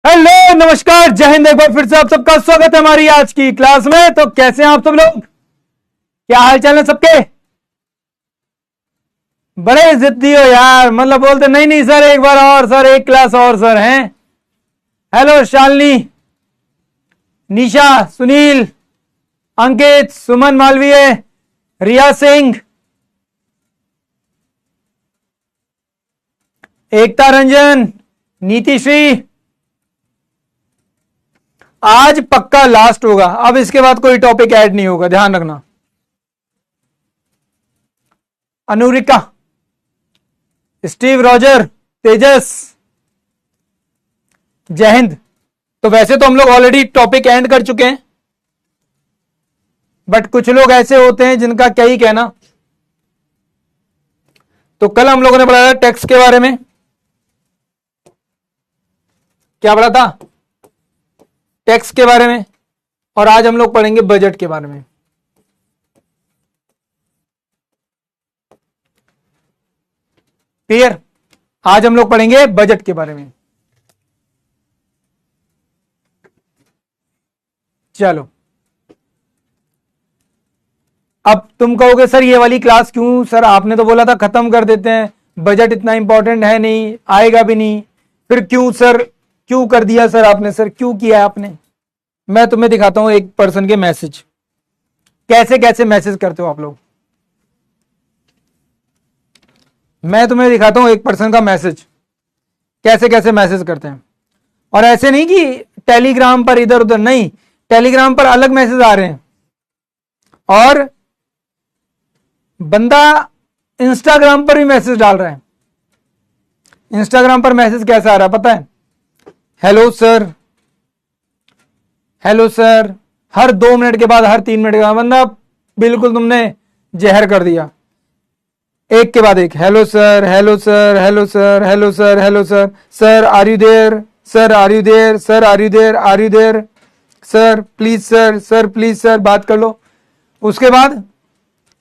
Hello नमस्कार जय हिंद। एक बार फिर से आप सबका स्वागत है हमारी आज की क्लास में। तो कैसे हैं आप सब लोग? क्या हाल चाल है सबके? बड़े जिद्दी हो यार, मतलब बोलते नहीं नहीं सर एक बार और, सर एक क्लास और सर हैं। हेलो शालिनी, निशा, सुनील, अंकित, सुमन मालवीय, रिया सिंह, एकता रंजन, नीतिश्री। आज पक्का लास्ट होगा, अब इसके बाद कोई टॉपिक ऐड नहीं होगा, ध्यान रखना। अनुरिका, स्टीव रॉजर, तेजस, जय हिंद। तो वैसे तो हम लोग ऑलरेडी टॉपिक एंड कर चुके हैं, बट कुछ लोग ऐसे होते हैं जिनका क्या ही कहना। तो कल हम लोगों ने पढ़ा था टैक्स के बारे में। क्या पढ़ा था? टैक्स के बारे में। और आज हम लोग पढ़ेंगे बजट के बारे में। क्लियर? आज हम लोग पढ़ेंगे बजट के बारे में। चलो, अब तुम कहोगे सर ये वाली क्लास क्यों? सर आपने तो बोला था खत्म कर देते हैं, बजट इतना इंपॉर्टेंट है नहीं, आएगा भी नहीं, फिर क्यों सर, क्यों कर दिया सर आपने? सर क्यों किया आपने? मैं तुम्हें दिखाता हूं एक पर्सन के मैसेज, कैसे कैसे मैसेज करते हो आप लोग। मैं तुम्हें दिखाता हूं एक पर्सन का मैसेज, कैसे कैसे मैसेज करते हैं। और ऐसे नहीं कि टेलीग्राम पर इधर उधर, नहीं, टेलीग्राम पर अलग मैसेज आ रहे हैं और बंदा इंस्टाग्राम पर भी मैसेज डाल रहा है। इंस्टाग्राम पर मैसेज कैसा आ रहा है पता है? हेलो सर, हेलो सर, हर 2 मिनट के बाद, हर 3 मिनट के बाद। बंदा बिल्कुल तुमने जहर कर दिया, एक के बाद एक। Hello sir, hello sir, hello sir, hello sir, hello sir, sir are you there, sir are you there, sir are you there, are you there, sir please sir, sir please sir, बात कर लो। उसके बाद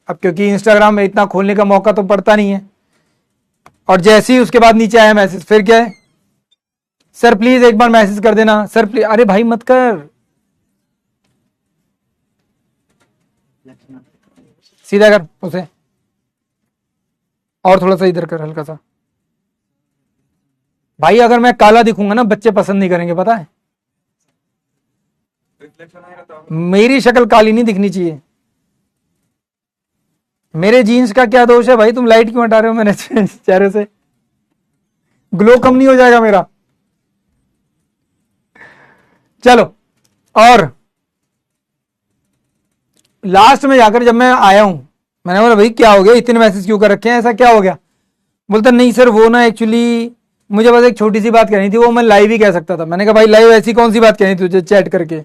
अब क्योंकि Instagram में इतना खोलने का मौका तो पड़ता नहीं है, और जैसे ही उसके बाद नीचे आया मैसेज, फिर क्या है? सर प्लीज एक बार मैसेज कर देना, सर प्लीज। अरे भाई मत कर, सीधा कर उसे, और थोड़ा सा इधर कर, हल्का सा। भाई अगर मैं काला दिखूंगा ना, बच्चे पसंद नहीं करेंगे, पता है? मेरी शक्ल काली नहीं दिखनी चाहिए। मेरे जीन्स का क्या दोष है भाई? तुम लाइट क्यों हटा रहे हो मेरे चेहरे से? ग्लो कम नहीं हो जाएगा मेरा? चलो, और लास्ट में जाकर जब मैं आया हूं, मैंने बोला भाई क्या हो गया, इतने मैसेज क्यों कर रखे हैं, ऐसा क्या हो गया? बोलता नहीं सर वो ना एक्चुअली मुझे बस एक छोटी सी बात कहनी थी, वो मैं लाइव ही कह सकता था। मैंने कहा भाई लाइव ऐसी कौन सी बात कहनी तुझे चैट करके?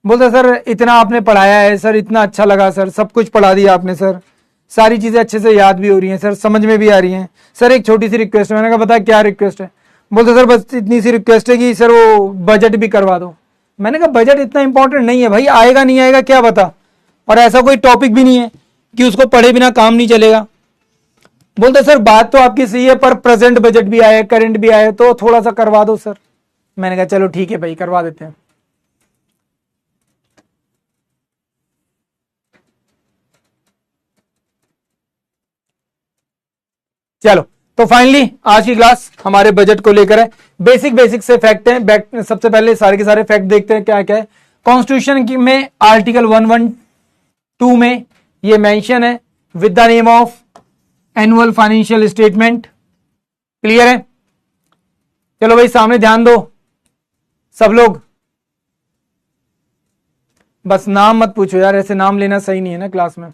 बोलता सर इतना आपने पढ़ाया है सर, इतना अच्छा लगा सर, सब कुछ पढ़ा दिया आपने सर, सारी चीजें अच्छे से याद भी हो रही हैं सर, समझ में भी आ रही हैं सर, एक छोटी सी रिक्वेस्ट है। मैंने कहा बता क्या रिक्वेस्ट है? बोलते सर बस इतनी सी रिक्वेस्ट है कि सर वो बजट भी करवा दो। मैंने कहा बजट इतना इंपॉर्टेंट नहीं है भाई, आएगा नहीं आएगा क्या बता, और ऐसा कोई टॉपिक भी नहीं है कि उसको पढ़े बिना काम नहीं चलेगा। बोलते सर बात तो आपकी सही है, पर प्रेजेंट बजट भी आए, करंट भी आए, तो थोड़ा सा करवा दो सर। मैंने कहा चलो ठीक है भाई, करवा देते हैं। चलो, तो फाइनली आज की क्लास हमारे बजट को लेकर है। बेसिक बेसिक से फैक्ट हैं, सबसे पहले सारे के सारे फैक्ट देखते हैं क्या क्या है। कॉन्स्टिट्यूशन की में आर्टिकल 112 में ये मेंशन है, with the name of annual financial statement. Clear है? चलो भाई सामने ध्यान दो सब लोग, बस नाम मत पूछो यार, ऐसे नाम लेना सही नहीं है ना क्लास में।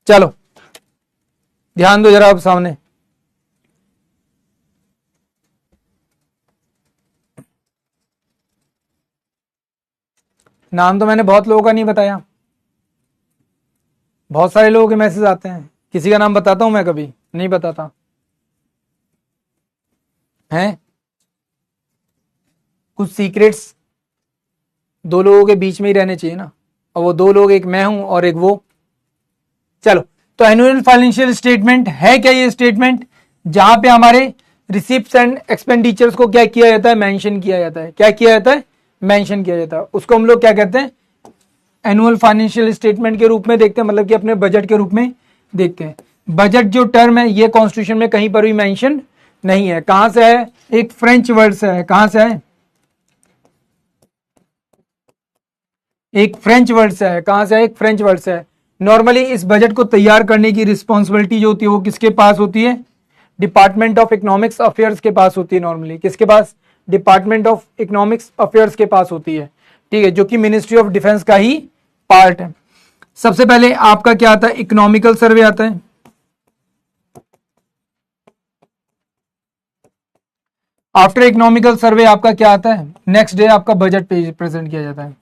चलो ध्यान दो जरा अब सामने। नाम तो मैंने बहुत लोगों का नहीं बताया, बहुत सारे लोगों के मैसेज आते हैं। किसी का नाम बताता हूं मैं? कभी नहीं बताता हैं। कुछ सीक्रेट्स 2 लोगों के बीच में ही रहने चाहिए ना, और वो 2 लोग, एक मैं हूं और एक वो। चलो, तो एनुअल फाइनेंशियल स्टेटमेंट है क्या? ये स्टेटमेंट जहां पे हमारे रिसिप्ट्स एंड एक्सपेंडिचर्स को क्या किया जाता है, मेंशन किया जाता है। क्या किया जाता है, मेंशन किया जाता है। उसको हम लोग क्या कहते हैं, एनुअल फाइनेंशियल स्टेटमेंट के रूप में देखते हैं, मतलब कि अपने बजट के रूप में देखते हैं। बजट जो टर्म है ये कॉन्स्टिट्यूशन में कहीं पर भी मेंशन नहीं है। कहां से है, एक फ्रेंच वर्ड से है। कहां से है, एक फ्रेंच वर्ड से है। कहां से है, एक फ्रेंच वर्ड से है। नॉर्मली इस बजट को तैयार करने की रिस्पॉन्सिबिलिटी जो होती है वो किसके पास होती है, डिपार्टमेंट ऑफ इकोनॉमिक्स अफेयर्स के पास होती है। नॉर्मली किसके पास, डिपार्टमेंट ऑफ इकोनॉमिक्स अफेयर्स के पास होती है, ठीक है, जो कि मिनिस्ट्री ऑफ डिफेंस का ही पार्ट है। सबसे पहले आपका क्या आता है, इकोनॉमिकल सर्वे आता है। आफ्टर इकोनॉमिकल सर्वे आपका क्या आता है, नेक्स्ट डे आपका बजट प्रेजेंट किया जाता है।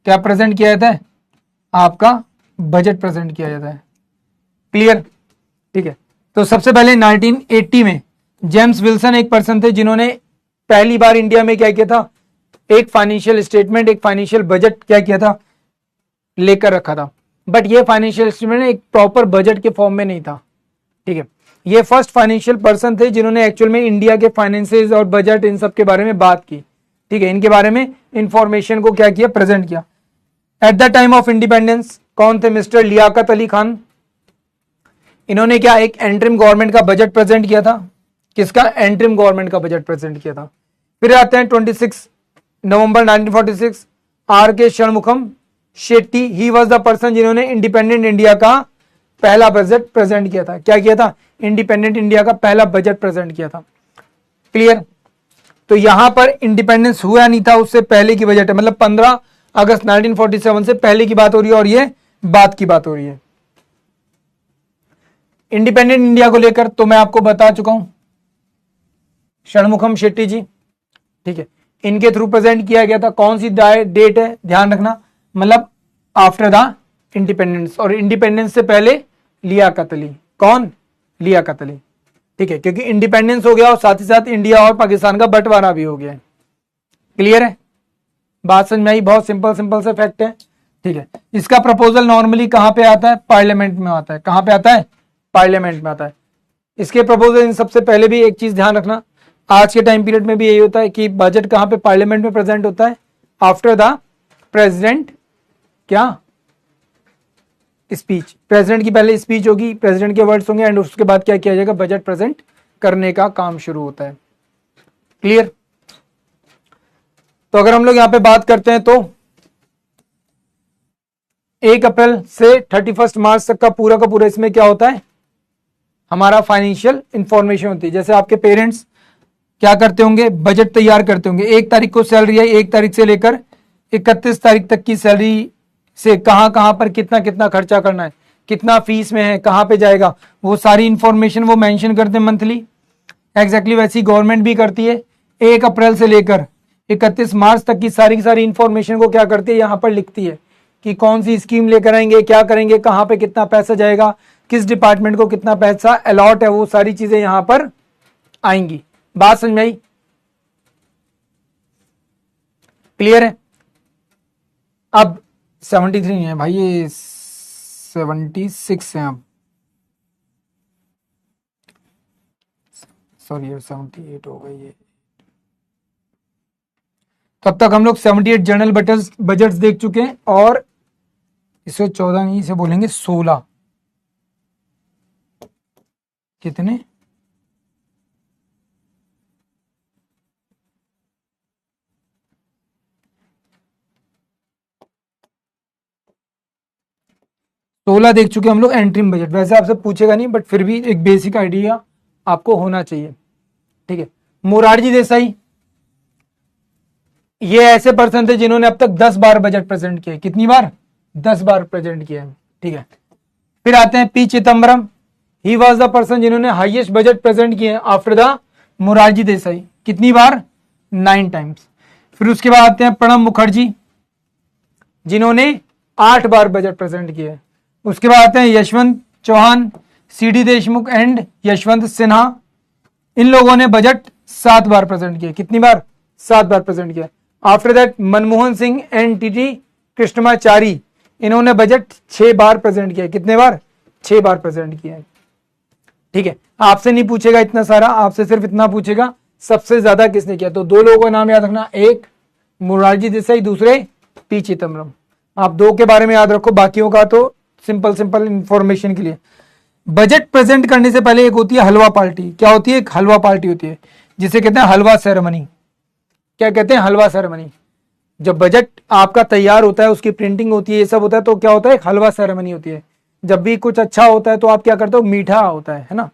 क्या प्रेजेंट किया जाता है, आपका बजट प्रेजेंट किया जाता है। क्लियर, ठीक है। तो सबसे पहले 1980 में जेम्स विल्सन एक पर्सन थे जिन्होंने पहली बार इंडिया में क्या किया था, एक फाइनेंशियल स्टेटमेंट, एक फाइनेंशियल बजट क्या किया था, लेकर रखा था। बट ये फाइनेंशियल स्टेटमेंट एक प्रॉपर बजट के फॉर्म में नहीं था, ठीक है। ये फर्स्ट फाइनेंशियल पर्सन थे जिन्होंने एक्चुअल में इंडिया के फाइनेंसेस और बजट इन सब के बारे में बात की, ठीक है, इनके बारे में इंफॉर्मेशन को क्या किया, प्रेजेंट किया। At the time of independence कौन थे, मिस्टर लियाकत अली खान। इन्होंने क्या, एक एंट्रिम गवर्नमेंट का बजट प्रेजेंट किया था। किसका, एंट्रिम गवर्नमेंट का बजट प्रेजेंट किया था। फिर आते हैं 26 नवंबर 1946, आर के Shanmukham Shetty, he was the person जिन्होंने इंडिपेंडेंट इंडिया का पहला बजट प्रेजेंट किया था। क्या किया था, इंडिपेंडेंट इंडिया का पहला बजट प्रेजेंट किया था। क्लियर, तो यहां पर इंडिपेंडेंस हुआ नहीं था, उससे पहले की बजट है, मतलब 15 अगस्त 1947 से पहले की बात हो रही है और ये बाद की बात हो रही है। इंडिपेंडेंट इंडिया को लेकर तो मैं आपको बता चुका हूं, षणमुखम शेट्टी जी, ठीक है, इनके थ्रू प्रेजेंट किया गया था। कौन सी डेट है, ध्यान रखना, मतलब आफ्टर द इंडिपेंडेंस, और इंडिपेंडेंस से पहले लियाकत अली। कौन, लियाकत अली, ठीक है, क्योंकि इंडिपेंडेंस हो गया और साथ ही साथ इंडिया और पाकिस्तान का बंटवारा भी हो गया है। क्लियर है, बात समझ में आई, बहुत सिंपल सिंपल से फैक्ट है, ठीक है। इसका प्रपोजल नॉर्मली कहां पे आता है, पार्लियामेंट में आता है। कहां पे आता है, पार्लियामेंट में आता है। इसके प्रपोजल, इन सबसे पहले भी एक चीज ध्यान रखना, आज के टाइम पीरियड में भी यही होता है कि बजट कहां पे, पार्लियामेंट में प्रेजेंट होता है, आफ्टर द प्रेसिडेंट क्या, स्पीच। प्रेसिडेंट की पहले स्पीच होगी, प्रेसिडेंट के वर्ड्स होंगे एंड उसके बाद क्या किया जाएगा, बजट प्रेजेंट करने का काम शुरू होता है। क्लियर, तो अगर हम लोग यहां पे बात करते हैं तो 1 अप्रैल से 31 मार्च तक का पूरा इसमें क्या होता है, हमारा फाइनेंशियल इंफॉर्मेशन होती है। जैसे आपके पेरेंट्स क्या करते होंगे, बजट तैयार करते होंगे। 1 तारीख को सैलरी आई, 1 तारीख से लेकर 31 तारीख तक की सैलरी से कहां कहां पर कितना कितना खर्चा करना है, कितना फीस में है, कहां पे जाएगा, वो सारी इंफॉर्मेशन वो मेंशन करते हैं मंथली। एग्जैक्टली वैसी गवर्नमेंट भी करती है। 1 अप्रैल से लेकर 31 मार्च तक की सारी इंफॉर्मेशन को क्या करती है, यहां पर लिखती है कि कौन सी स्कीम लेकर आएंगे, क्या करेंगे, कहां पे कितना पैसा जाएगा, किस डिपार्टमेंट को कितना पैसा अलॉट है, वो सारी चीजें यहां पर आएंगी। बात समझ में आई, क्लियर है। अब 73 नहीं है भाई, ये 76 है। अब सॉरी, 78 हो गई ये। तब तक हम लोग 78 जनरल बजट्स देख चुके हैं, और इसे 14 नहीं, इसे बोलेंगे 16। कितने, सोलह देख चुके हम लोग एंट्रीम बजट। वैसे आपसे पूछेगा नहीं, बट फिर भी एक बेसिक आइडिया आपको होना चाहिए, ठीक है। मोरारजी देसाई, ये ऐसे पर्सन थे जिन्होंने अब तक 10 बार बजट प्रेजेंट किया। कितनी बार, 10 बार प्रेजेंट किया है, ठीक है। फिर आते हैं P Chidambaram, he was the person जिन्होंने हाईएस्ट बजट प्रेजेंट किए आफ्टर द मोरारजी देसाई। कितनी बार, 9 टाइम्स। फिर उसके बाद आते हैं प्रणब मुखर्जी, जिन्होंने 8 बार बजट प्रेजेंट किए। उसके बाद आते हैं यशवंत चौहान, सीडी देशमुख एंड यशवंत सिन्हा। इन लोगों ने बजट 7 बार प्रेजेंट किया। कितनी बार, 7 बार प्रेजेंट किया। After that Manmohan Singh and TT Krishnamachari, इन्होंने बजट 6 बार प्रेजेंट किया। कितने बार, 6 बार प्रेजेंट किया। ठीक है, आपसे नहीं पूछेगा इतना सारा, आपसे सिर्फ इतना पूछेगा सबसे ज्यादा किसने किया। तो दो लोगों का नाम याद रखना, एक मोरारजी देसाई, दूसरे पी चिदम्बरम। आप दो के बारे में याद रखो, बाकियों का तो सिंपल सिंपल इंफॉर्मेशन के लिए। बजट प्रेजेंट करने से पहले एक होती है हलवा पार्टी। क्या होती है? एक हलवा पार्टी होती है, जिसे कहते हैं हलवा सेरेमनी। क्या कहते हैं? हलवा सेरेमनी। जब बजट आपका तैयार होता है, उसकी प्रिंटिंग होती है, ये सब होता है, तो क्या होता है? एक हलवा सेरेमनी होती है। जब भी कुछ अच्छा होता है तो आप क्या करते हो? मीठा होता है ना।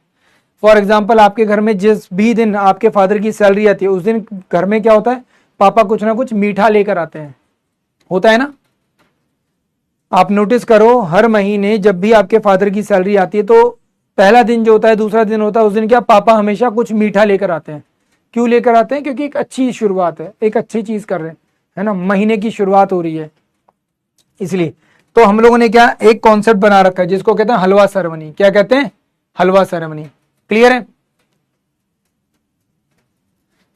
फॉर एग्जाम्पल, आपके घर में जिस भी दिन आपके फादर की सैलरी आती है, उस दिन घर में क्या होता है? पापा कुछ ना कुछ मीठा लेकर आते हैं, होता है ना। आप नोटिस करो, हर महीने जब भी आपके फादर की सैलरी आती है, तो पहला दिन जो होता है, दूसरा दिन होता है, उस दिन क्या पापा हमेशा कुछ मीठा लेकर आते हैं। क्यों लेकर आते हैं? क्योंकि एक अच्छी शुरुआत है, एक अच्छी चीज कर रहे हैं, है ना, महीने की शुरुआत हो रही है, इसलिए। तो हम लोगों ने क्या एक कॉन्सेप्ट बना रखा है, जिसको कहते हैं हलवा सेरेमनी। क्या कहते हैं? हलवा सेरेमनी। क्लियर है?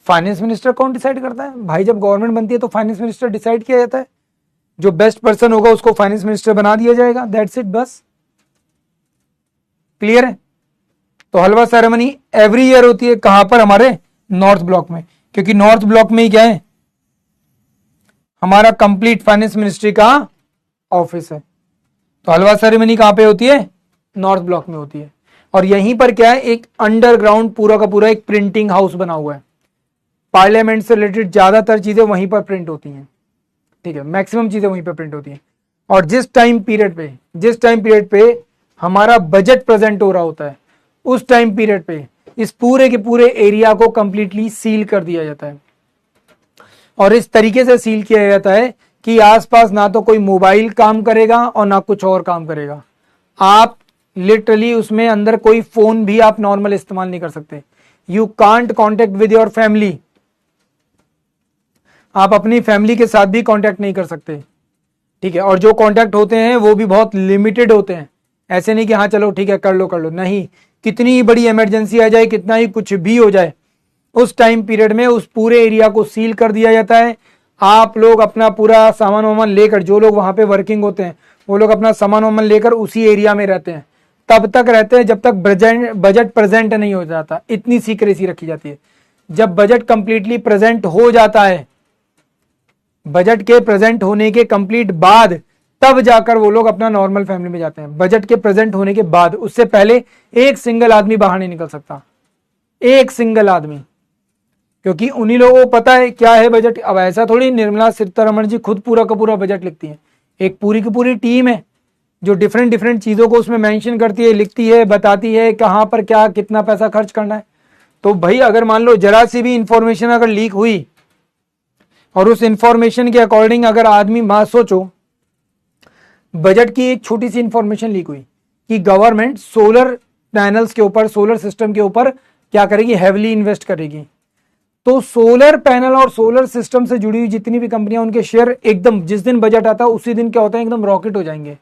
फाइनेंस मिनिस्टर कौन डिसाइड करता है भाई? जब गवर्नमेंट बनती है तो फाइनेंस मिनिस्टर डिसाइड किया जाता है। जो बेस्ट पर्सन होगा उसको फाइनेंस मिनिस्टर बना दिया जाएगा, दैट्स इट, बस। क्लियर है? तो हलवा सेरेमनी एवरी ईयर होती है। कहां पर? हमारे नॉर्थ ब्लॉक में, क्योंकि नॉर्थ ब्लॉक में ही क्या है? हमारा कंप्लीट फाइनेंस मिनिस्ट्री का ऑफिस है। तो हलवा सेरेमनी कहां पे होती है? नॉर्थ ब्लॉक में होती है। और यहीं पर क्या है? एक अंडरग्राउंड पूरा का पूरा एक प्रिंटिंग हाउस बना हुआ है। पार्लियामेंट से रिलेटेड ज्यादातर चीजें वहीं पर प्रिंट होती हैं, ठीक है, मैक्सिमम चीजें वहीं पर प्रिंट होती हैं। और जिस टाइम पीरियड पे हमारा बजट प्रेजेंट हो रहा होता है, उस टाइम पीरियड पे इस पूरे के पूरे एरिया को कंप्लीटली सील कर दिया जाता है। और इस तरीके से सील किया जाता है कि आसपास ना तो कोई मोबाइल काम करेगा और ना कुछ और काम करेगा। आप लिटरली उसमें अंदर कोई फोन भी आप नॉर्मल इस्तेमाल नहीं कर सकते। You can't contact with your family. आप अपनी फैमिली के साथ भी कांटेक्ट नहीं कर सकते, ठीक है। और जो कांटेक्ट होते हैं वो भी बहुत लिमिटेड होते हैं। ऐसे नहीं कि हाँ चलो ठीक है कर लो, नहीं। कितनी बड़ी इमरजेंसी आ जाए, कितना ही कुछ भी हो जाए, उस टाइम पीरियड में उस पूरे एरिया को सील कर दिया जाता है। आप लोग अपना पूरा सामान वामान लेकर, जो लोग वहां पे वर्किंग होते हैं वो लोग अपना सामान वामान लेकर उसी एरिया में रहते हैं। तब तक रहते हैं जब तक बजट प्रेजेंट नहीं हो जाता। इतनी सीक्रेसी रखी जाती है। जब बजट कंप्लीटली प्रेजेंट हो जाता है, बजट के प्रेजेंट होने के कंप्लीट बाद, तब जाकर वो लोग अपना नॉर्मल फैमिली में जाते हैं। बजट के प्रेजेंट होने के बाद, उससे पहले एक सिंगल आदमी बाहर नहीं निकल सकता, एक सिंगल आदमी, क्योंकि उन्हीं लोगों को पता है क्या है बजट। अब ऐसा थोड़ी निर्मला सीतारमण जी खुद पूरा का पूरा बजट लिखती है। एक पूरी की पूरी टीम है जो डिफरेंट डिफरेंट चीजों को उसमें मेंशन करती है, लिखती है, बताती है कहां पर क्या कितना पैसा खर्च करना है। तो भाई अगर मान लो जरा सी भी इंफॉर्मेशन अगर लीक हुई और उस इंफॉर्मेशन के अकॉर्डिंग अगर आदमी, मान सोचो बजट की एक छोटी सी इंफॉर्मेशन लीक हुई कि गवर्नमेंट सोलर पैनल्स के ऊपर, सोलर सिस्टम के ऊपर क्या करेगी? हैविली इन्वेस्ट करेगी। तो सोलर पैनल और सोलर सिस्टम से जुड़ी हुई जितनी भी कंपनियां, उनके शेयर एकदम जिस दिन बजट आता है उसी दिन क्या होता है? एकदम रॉकेट हो जाएंगे।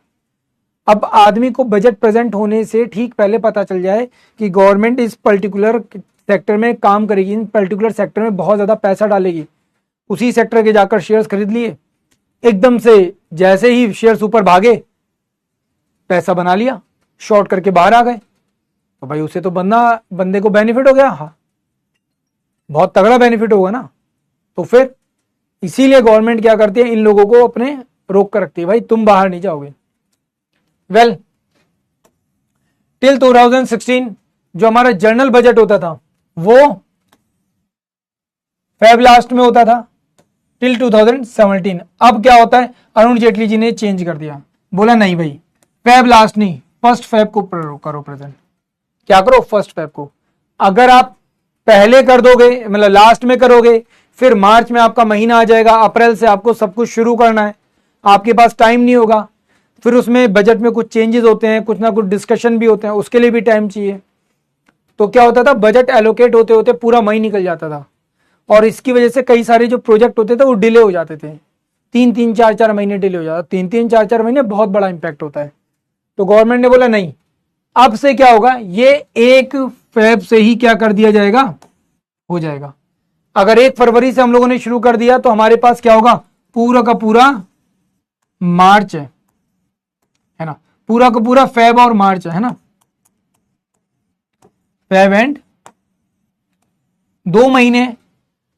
अब आदमी को बजट प्रेजेंट होने से ठीक पहले पता चल जाए कि गवर्नमेंट इस पर्टिकुलर सेक्टर में काम करेगी, इन पर्टिकुलर सेक्टर में बहुत ज्यादा पैसा डालेगी, उसी सेक्टर के जाकर शेयर्स खरीद लिए। एकदम से जैसे ही शेयर्स ऊपर भागे, पैसा बना लिया, शॉर्ट करके बाहर आ गए, तो भाई उसे तो बंदे को बेनिफिट हो गया। हाँ, बहुत तगड़ा बेनिफिट होगा ना। तो फिर इसीलिए गवर्नमेंट क्या करती है? इन लोगों को अपने रोक कर रखती है, भाई तुम बाहर नहीं जाओगे। वेल, टिल 2016 जो हमारा जनरल बजट होता था वो फेब लास्ट में होता था, टिल 2017। अब क्या होता है? अरुण जेटली जी ने चेंज कर दिया, बोला नहीं भाई फेब लास्ट नहीं, फर्स्ट फेब को करो प्रेजेंट। क्या करो? फर्स्ट फेब को। अगर आप पहले कर दोगे, मतलब लास्ट में करोगे, फिर मार्च में आपका महीना आ जाएगा, अप्रैल से आपको सब कुछ शुरू करना है, आपके पास टाइम नहीं होगा। फिर उसमें बजट में कुछ चेंजेस होते हैं, कुछ ना कुछ डिस्कशन भी होते हैं, उसके लिए भी टाइम चाहिए। तो क्या होता था? बजट एलोकेट होते होते पूरा मई निकल जाता था, और इसकी वजह से कई सारे जो प्रोजेक्ट होते थे वो डिले हो जाते थे। 3-3, 4-4 महीने डिले हो जाता। 3-3, 4-4 महीने बहुत बड़ा इंपैक्ट होता है। तो गवर्नमेंट ने बोला नहीं, अब से क्या होगा? ये 1 फेब से ही क्या कर दिया जाएगा? हो जाएगा। अगर 1 फरवरी से हम लोगों ने शुरू कर दिया तो हमारे पास क्या होगा? पूरा का पूरा मार्च है ना, पूरा का पूरा फेब और मार्च है ना। फेब एंड 2 महीने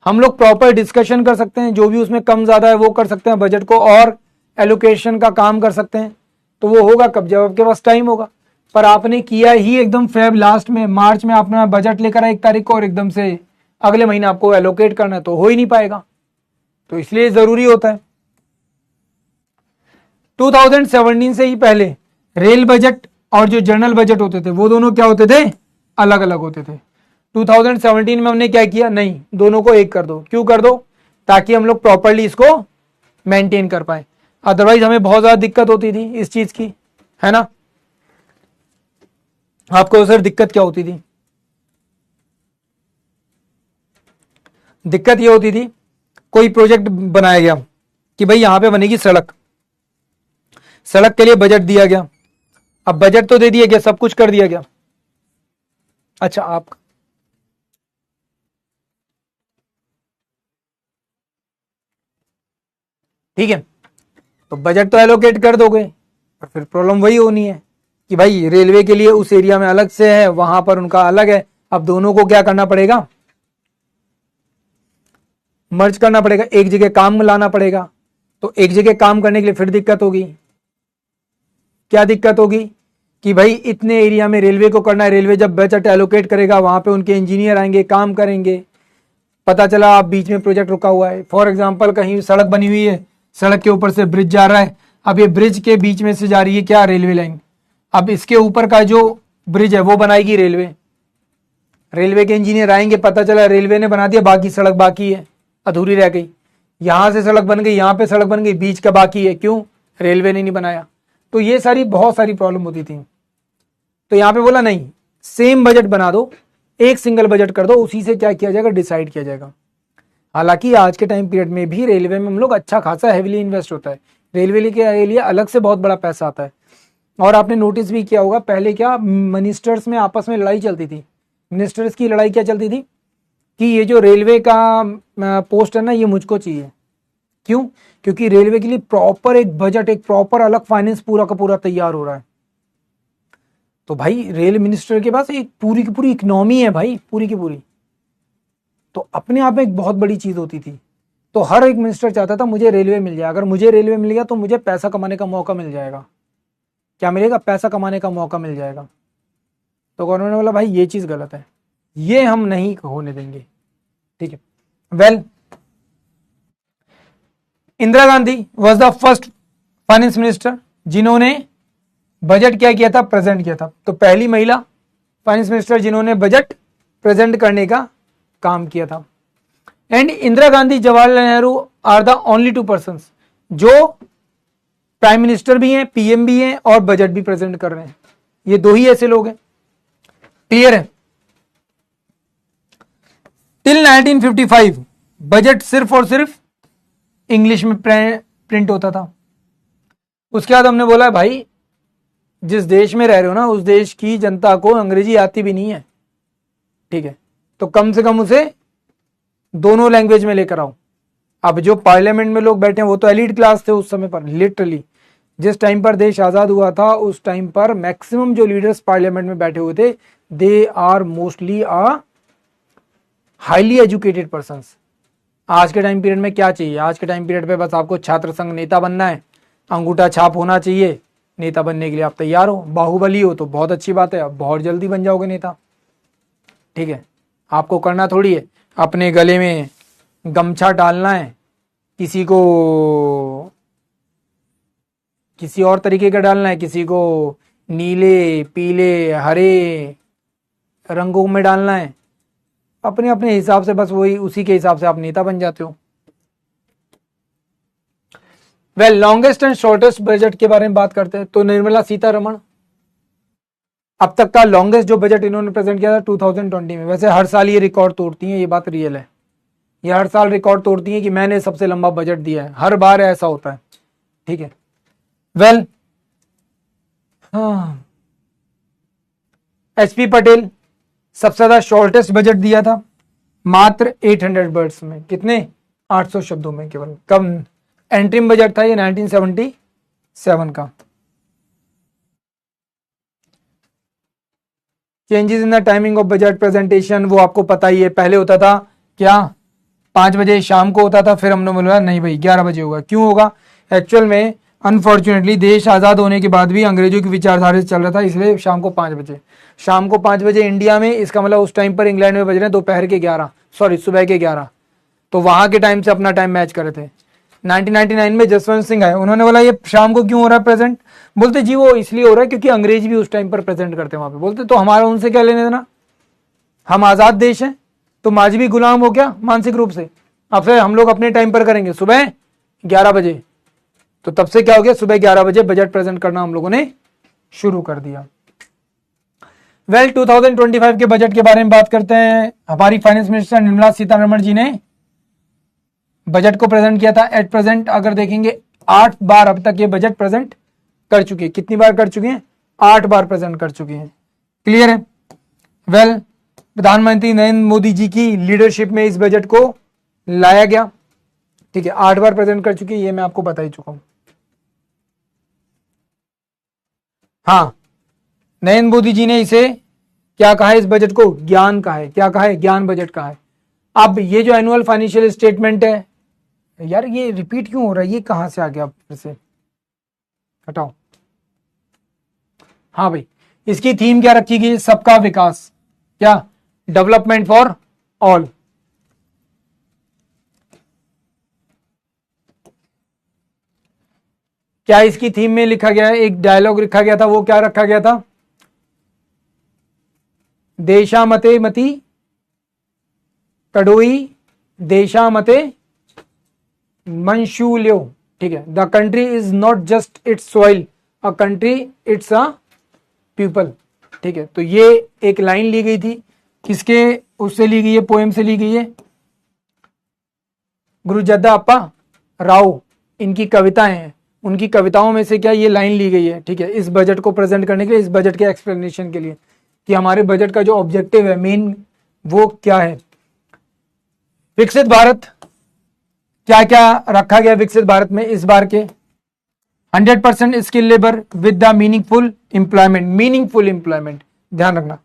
हम लोग प्रॉपर डिस्कशन कर सकते हैं, जो भी उसमें कम ज्यादा है वो कर सकते हैं, बजट को और एलोकेशन का काम कर सकते हैं। तो वो होगा कब, जब आपके पास टाइम होगा। पर आपने किया ही एकदम फेब लास्ट में, मार्च में आपने बजट लेकर 1 तारीख को और एकदम से अगले महीने आपको एलोकेट करना है, तो हो ही नहीं पाएगा। तो इसलिए जरूरी होता है। 2017 से ही पहले रेल बजट और जो जनरल बजट होते थे वो दोनों क्या होते थे, अलग अलग होते थे। 2017 में हमने क्या किया, नहीं दोनों को एक कर दो। क्यों कर दो, ताकि हम लोग प्रॉपरली इसको मेंटेन कर पाए। अदरवाइज हमें बहुत ज्यादा दिक्कत होती थी इस चीज की, है ना। आपको सर दिक्कत क्या होती थी, दिक्कत ये होती थी कोई प्रोजेक्ट बनाया गया कि भाई यहां पे बनेगी सड़क, सड़क के लिए बजट दिया गया। अब बजट तो दे दिया गया, सब कुछ कर दिया गया। अच्छा आप ठीक है, तो बजट तो एलोकेट कर दोगे, पर फिर प्रॉब्लम वही होनी है कि भाई रेलवे के लिए उस एरिया में अलग से है, वहां पर उनका अलग है। अब दोनों को क्या करना पड़ेगा, मर्ज करना पड़ेगा, एक जगह काम लाना पड़ेगा। तो एक जगह काम करने के लिए फिर दिक्कत होगी। क्या दिक्कत होगी कि भाई इतने एरिया में रेलवे को करना है, रेलवे जब बजट एलोकेट करेगा वहां पे उनके इंजीनियर आएंगे, काम करेंगे। पता चला आप बीच में प्रोजेक्ट रुका हुआ है, फॉर एग्जांपल कहीं सड़क बनी हुई है, सड़क के ऊपर से ब्रिज जा रहा है। अब ये ब्रिज के बीच में से जा रही है क्या, रेलवे लाइन। अब इसके ऊपर का जो ब्रिज है वो बनाएगी रेलवे, रेलवे के इंजीनियर आएंगे, पता चला रेलवे ने बना दिया, बाकी सड़क बाकी है, अधूरी रह गई। यहां से सड़क बन गई, यहां पे सड़क बन गई, बीच का बाकी है, क्यों, रेलवे ने नहीं बनाया। तो ये सारी बहुत सारी प्रॉब्लम होती थी। तो यहां पे बोला नहीं, सेम बजट बना दो, एक सिंगल बजट कर दो, उसी से क्या किया जाएगा, डिसाइड किया जाएगा। हालांकि आज के टाइम पीरियड में भी रेलवे में हम लोग अच्छा खासा हेवीली इन्वेस्ट होता है, रेलवे के लिए अलग से बहुत बड़ा पैसा आता है। और आपने नोटिस भी किया होगा, पहले क्या मिनिस्टर्स में आपस में लड़ाई चलती थी। मिनिस्टर्स की लड़ाई क्या चलती थी कि ये जो रेलवे का पोस्ट है ना, ये मुझको चाहिए। क्यों, क्योंकि रेलवे के लिए प्रॉपर एक बजट, एक प्रॉपर अलग फाइनेंस पूरा का पूरा तैयार हो रहा है। तो भाई रेल मिनिस्टर के पास एक पूरी की पूरी इकोनॉमी है भाई, पूरी की पूरी। तो अपने आप में एक बहुत बड़ी चीज होती थी। तो हर एक मिनिस्टर चाहता था मुझे रेलवे मिल जाए, अगर मुझे रेलवे मिल गया तो मुझे पैसा कमाने का मौका मिल जाएगा। क्या मिलेगा, पैसा कमाने का मौका मिल जाएगा। तो गवर्नमेंट ने बोला भाई ये चीज गलत है, ये हम नहीं होने देंगे। ठीक है, well Indira Gandhi was the first finance minister जिन्होंने बजट क्या किया था, प्रेजेंट किया था। तो पहली महिला फाइनेंस मिनिस्टर जिन्होंने बजट प्रेजेंट करने का काम किया था। And Indira Gandhi, Jawaharlal Nehru are the only 2 person जो प्राइम मिनिस्टर भी हैं, पीएम भी हैं और बजट भी प्रेजेंट कर रहे हैं। ये 2 ही ऐसे लोग हैं। क्लियर है। टिल 1955 बजट सिर्फ और सिर्फ इंग्लिश में प्रिंट होता था। उसके बाद हमने बोला भाई जिस देश में रह रहे हो ना, उस देश की जनता को अंग्रेजी आती भी नहीं है, ठीक है, तो कम से कम उसे दोनों लैंग्वेज में लेकर आओ। अब जो पार्लियामेंट में लोग बैठे हैं वो तो एलीट क्लास थे उस समय पर। लिटरली जिस टाइम पर देश आजाद हुआ था उस टाइम पर मैक्सिमम जो लीडर्स पार्लियामेंट में बैठे हुए थे, they are mostly highly educated persons. आज के टाइम पीरियड में क्या चाहिए, आज के टाइम पीरियड पे बस आपको छात्र संघ नेता बनना है, अंगूठा छाप होना चाहिए, नेता बनने के लिए आप तैयार हो, बाहुबली हो तो बहुत अच्छी बात है, आप बहुत जल्दी बन जाओगे नेता। ठीक है, आपको करना थोड़ी है अपने गले में गमछा डालना है, किसी को किसी और तरीके का डालना है, किसी को नीले पीले हरे रंगों में डालना है, अपने अपने हिसाब से, बस वही उसी के हिसाब से आप नेता बन जाते हो। Well longest and shortest budget के बारे में बात करते हैं तो निर्मला सीतारमण, अब तक का लॉन्गेस्ट जो बजट इन्होंने प्रेजेंट किया था 2020 में। वैसे हर साल ये रिकॉर्ड तोड़ती हैं, ये बात रियल है, ये हर साल रिकॉर्ड तोड़ती हैं कि मैंने सबसे लंबा बजट दिया है, हर बार ऐसा होता है। ठीक है, वेल हाँ, एचपी पटेल सबसे ज्यादा शॉर्टेस्ट बजट दिया था, मात्र 800 वर्ड्स में, कितने, 800 शब्दों में केवल। कम एंट्रीम बजट था ये 1977 का। Changes in the timing of budget presentation, वो आपको पता ही है, पहले होता था क्या 5 बजे शाम को होता था, फिर हमने बोला नहीं भाई 11 बजे होगा। क्यों होगा? एक्चुअल में अनफॉर्चुनेटली देश आज़ाद होने के बाद भी अंग्रेजों की विचारधारा से चल रहा था, इसलिए शाम को 5 बजे, शाम को 5 बजे इंडिया में, इसका मतलब उस टाइम पर इंग्लैंड में बज रहे हैं दोपहर के 11, सॉरी सुबह के 11, तो वहां के टाइम से अपना टाइम मैच कर रहे थे। 1999 में जसवंत सिंह आए, उन्होंने बोला ये शाम को क्यों हो रहा है प्रेजेंट? बोलते जी वो इसलिए हो रहा है क्योंकि अंग्रेज भी उस टाइम पर प्रेजेंट करते हैं वहां पे। बोलते तो हमारा उनसे क्या लेने देना, हम आजाद देश हैं, तुम आज भी गुलाम हो क्या मानसिक रूप से? अब से हम लोग अपने टाइम पर करेंगे सुबह 11 बजे, तो तब से क्या हो गया, सुबह 11 बजे बजट प्रेजेंट करना हम लोगों ने शुरू कर दिया। वेल 2025 के बजट के बारे में बात करते हैं। हमारी फाइनेंस मिनिस्टर निर्मला सीतारमण जी ने बजट को प्रेजेंट किया था। एट प्रेजेंट अगर देखेंगे 8 बार अब तक ये बजट प्रेजेंट कर चुकी है। कितनी बार कर चुकी हैं? 8 बार प्रेजेंट कर चुकी हैं। क्लियर है? वेल प्रधानमंत्री नरेंद्र मोदी जी की लीडरशिप में इस बजट को लाया गया। ठीक है, 8 बार प्रेजेंट कर चुकी है, ये मैं आपको बता ही चुका हूं। हाँ, नरेंद्र मोदी जी ने इसे क्या कहा है, इस बजट को ज्ञान कहा है। क्या कहा है? ज्ञान बजट कहा है। अब ये जो एनुअल फाइनेंशियल स्टेटमेंट है, यार ये रिपीट क्यों हो रहा है, ये कहां से आ गया फिर से, हटाओ। हाँ भाई, इसकी थीम क्या रखी गई? सबका विकास, क्या? Development for all. क्या इसकी थीम में लिखा गया है? एक डायलॉग लिखा गया था, वो क्या रखा गया था? देशामते मति तडोई देशामते मंशूल्यो। ठीक है, the country is not just it's soil, a country it's a people. ठीक है, तो ये एक लाइन ली गई थी, किसके उससे ली गई है? पोएम से ली गई है, गुरुजद्दा अप्पा राव, इनकी कविताएं हैं, उनकी कविताओं में से क्या ये लाइन ली गई है। ठीक है, इस बजट को प्रेजेंट करने के लिए, इस बजट के एक्सप्लेनेशन के लिए, कि हमारे बजट का जो ऑब्जेक्टिव है मेन वो क्या है। विकसित भारत, क्या क्या रखा गया विकसित भारत में इस बार के? 100% skill labour with the meaningful employment. Meaningful employment ध्यान रखना।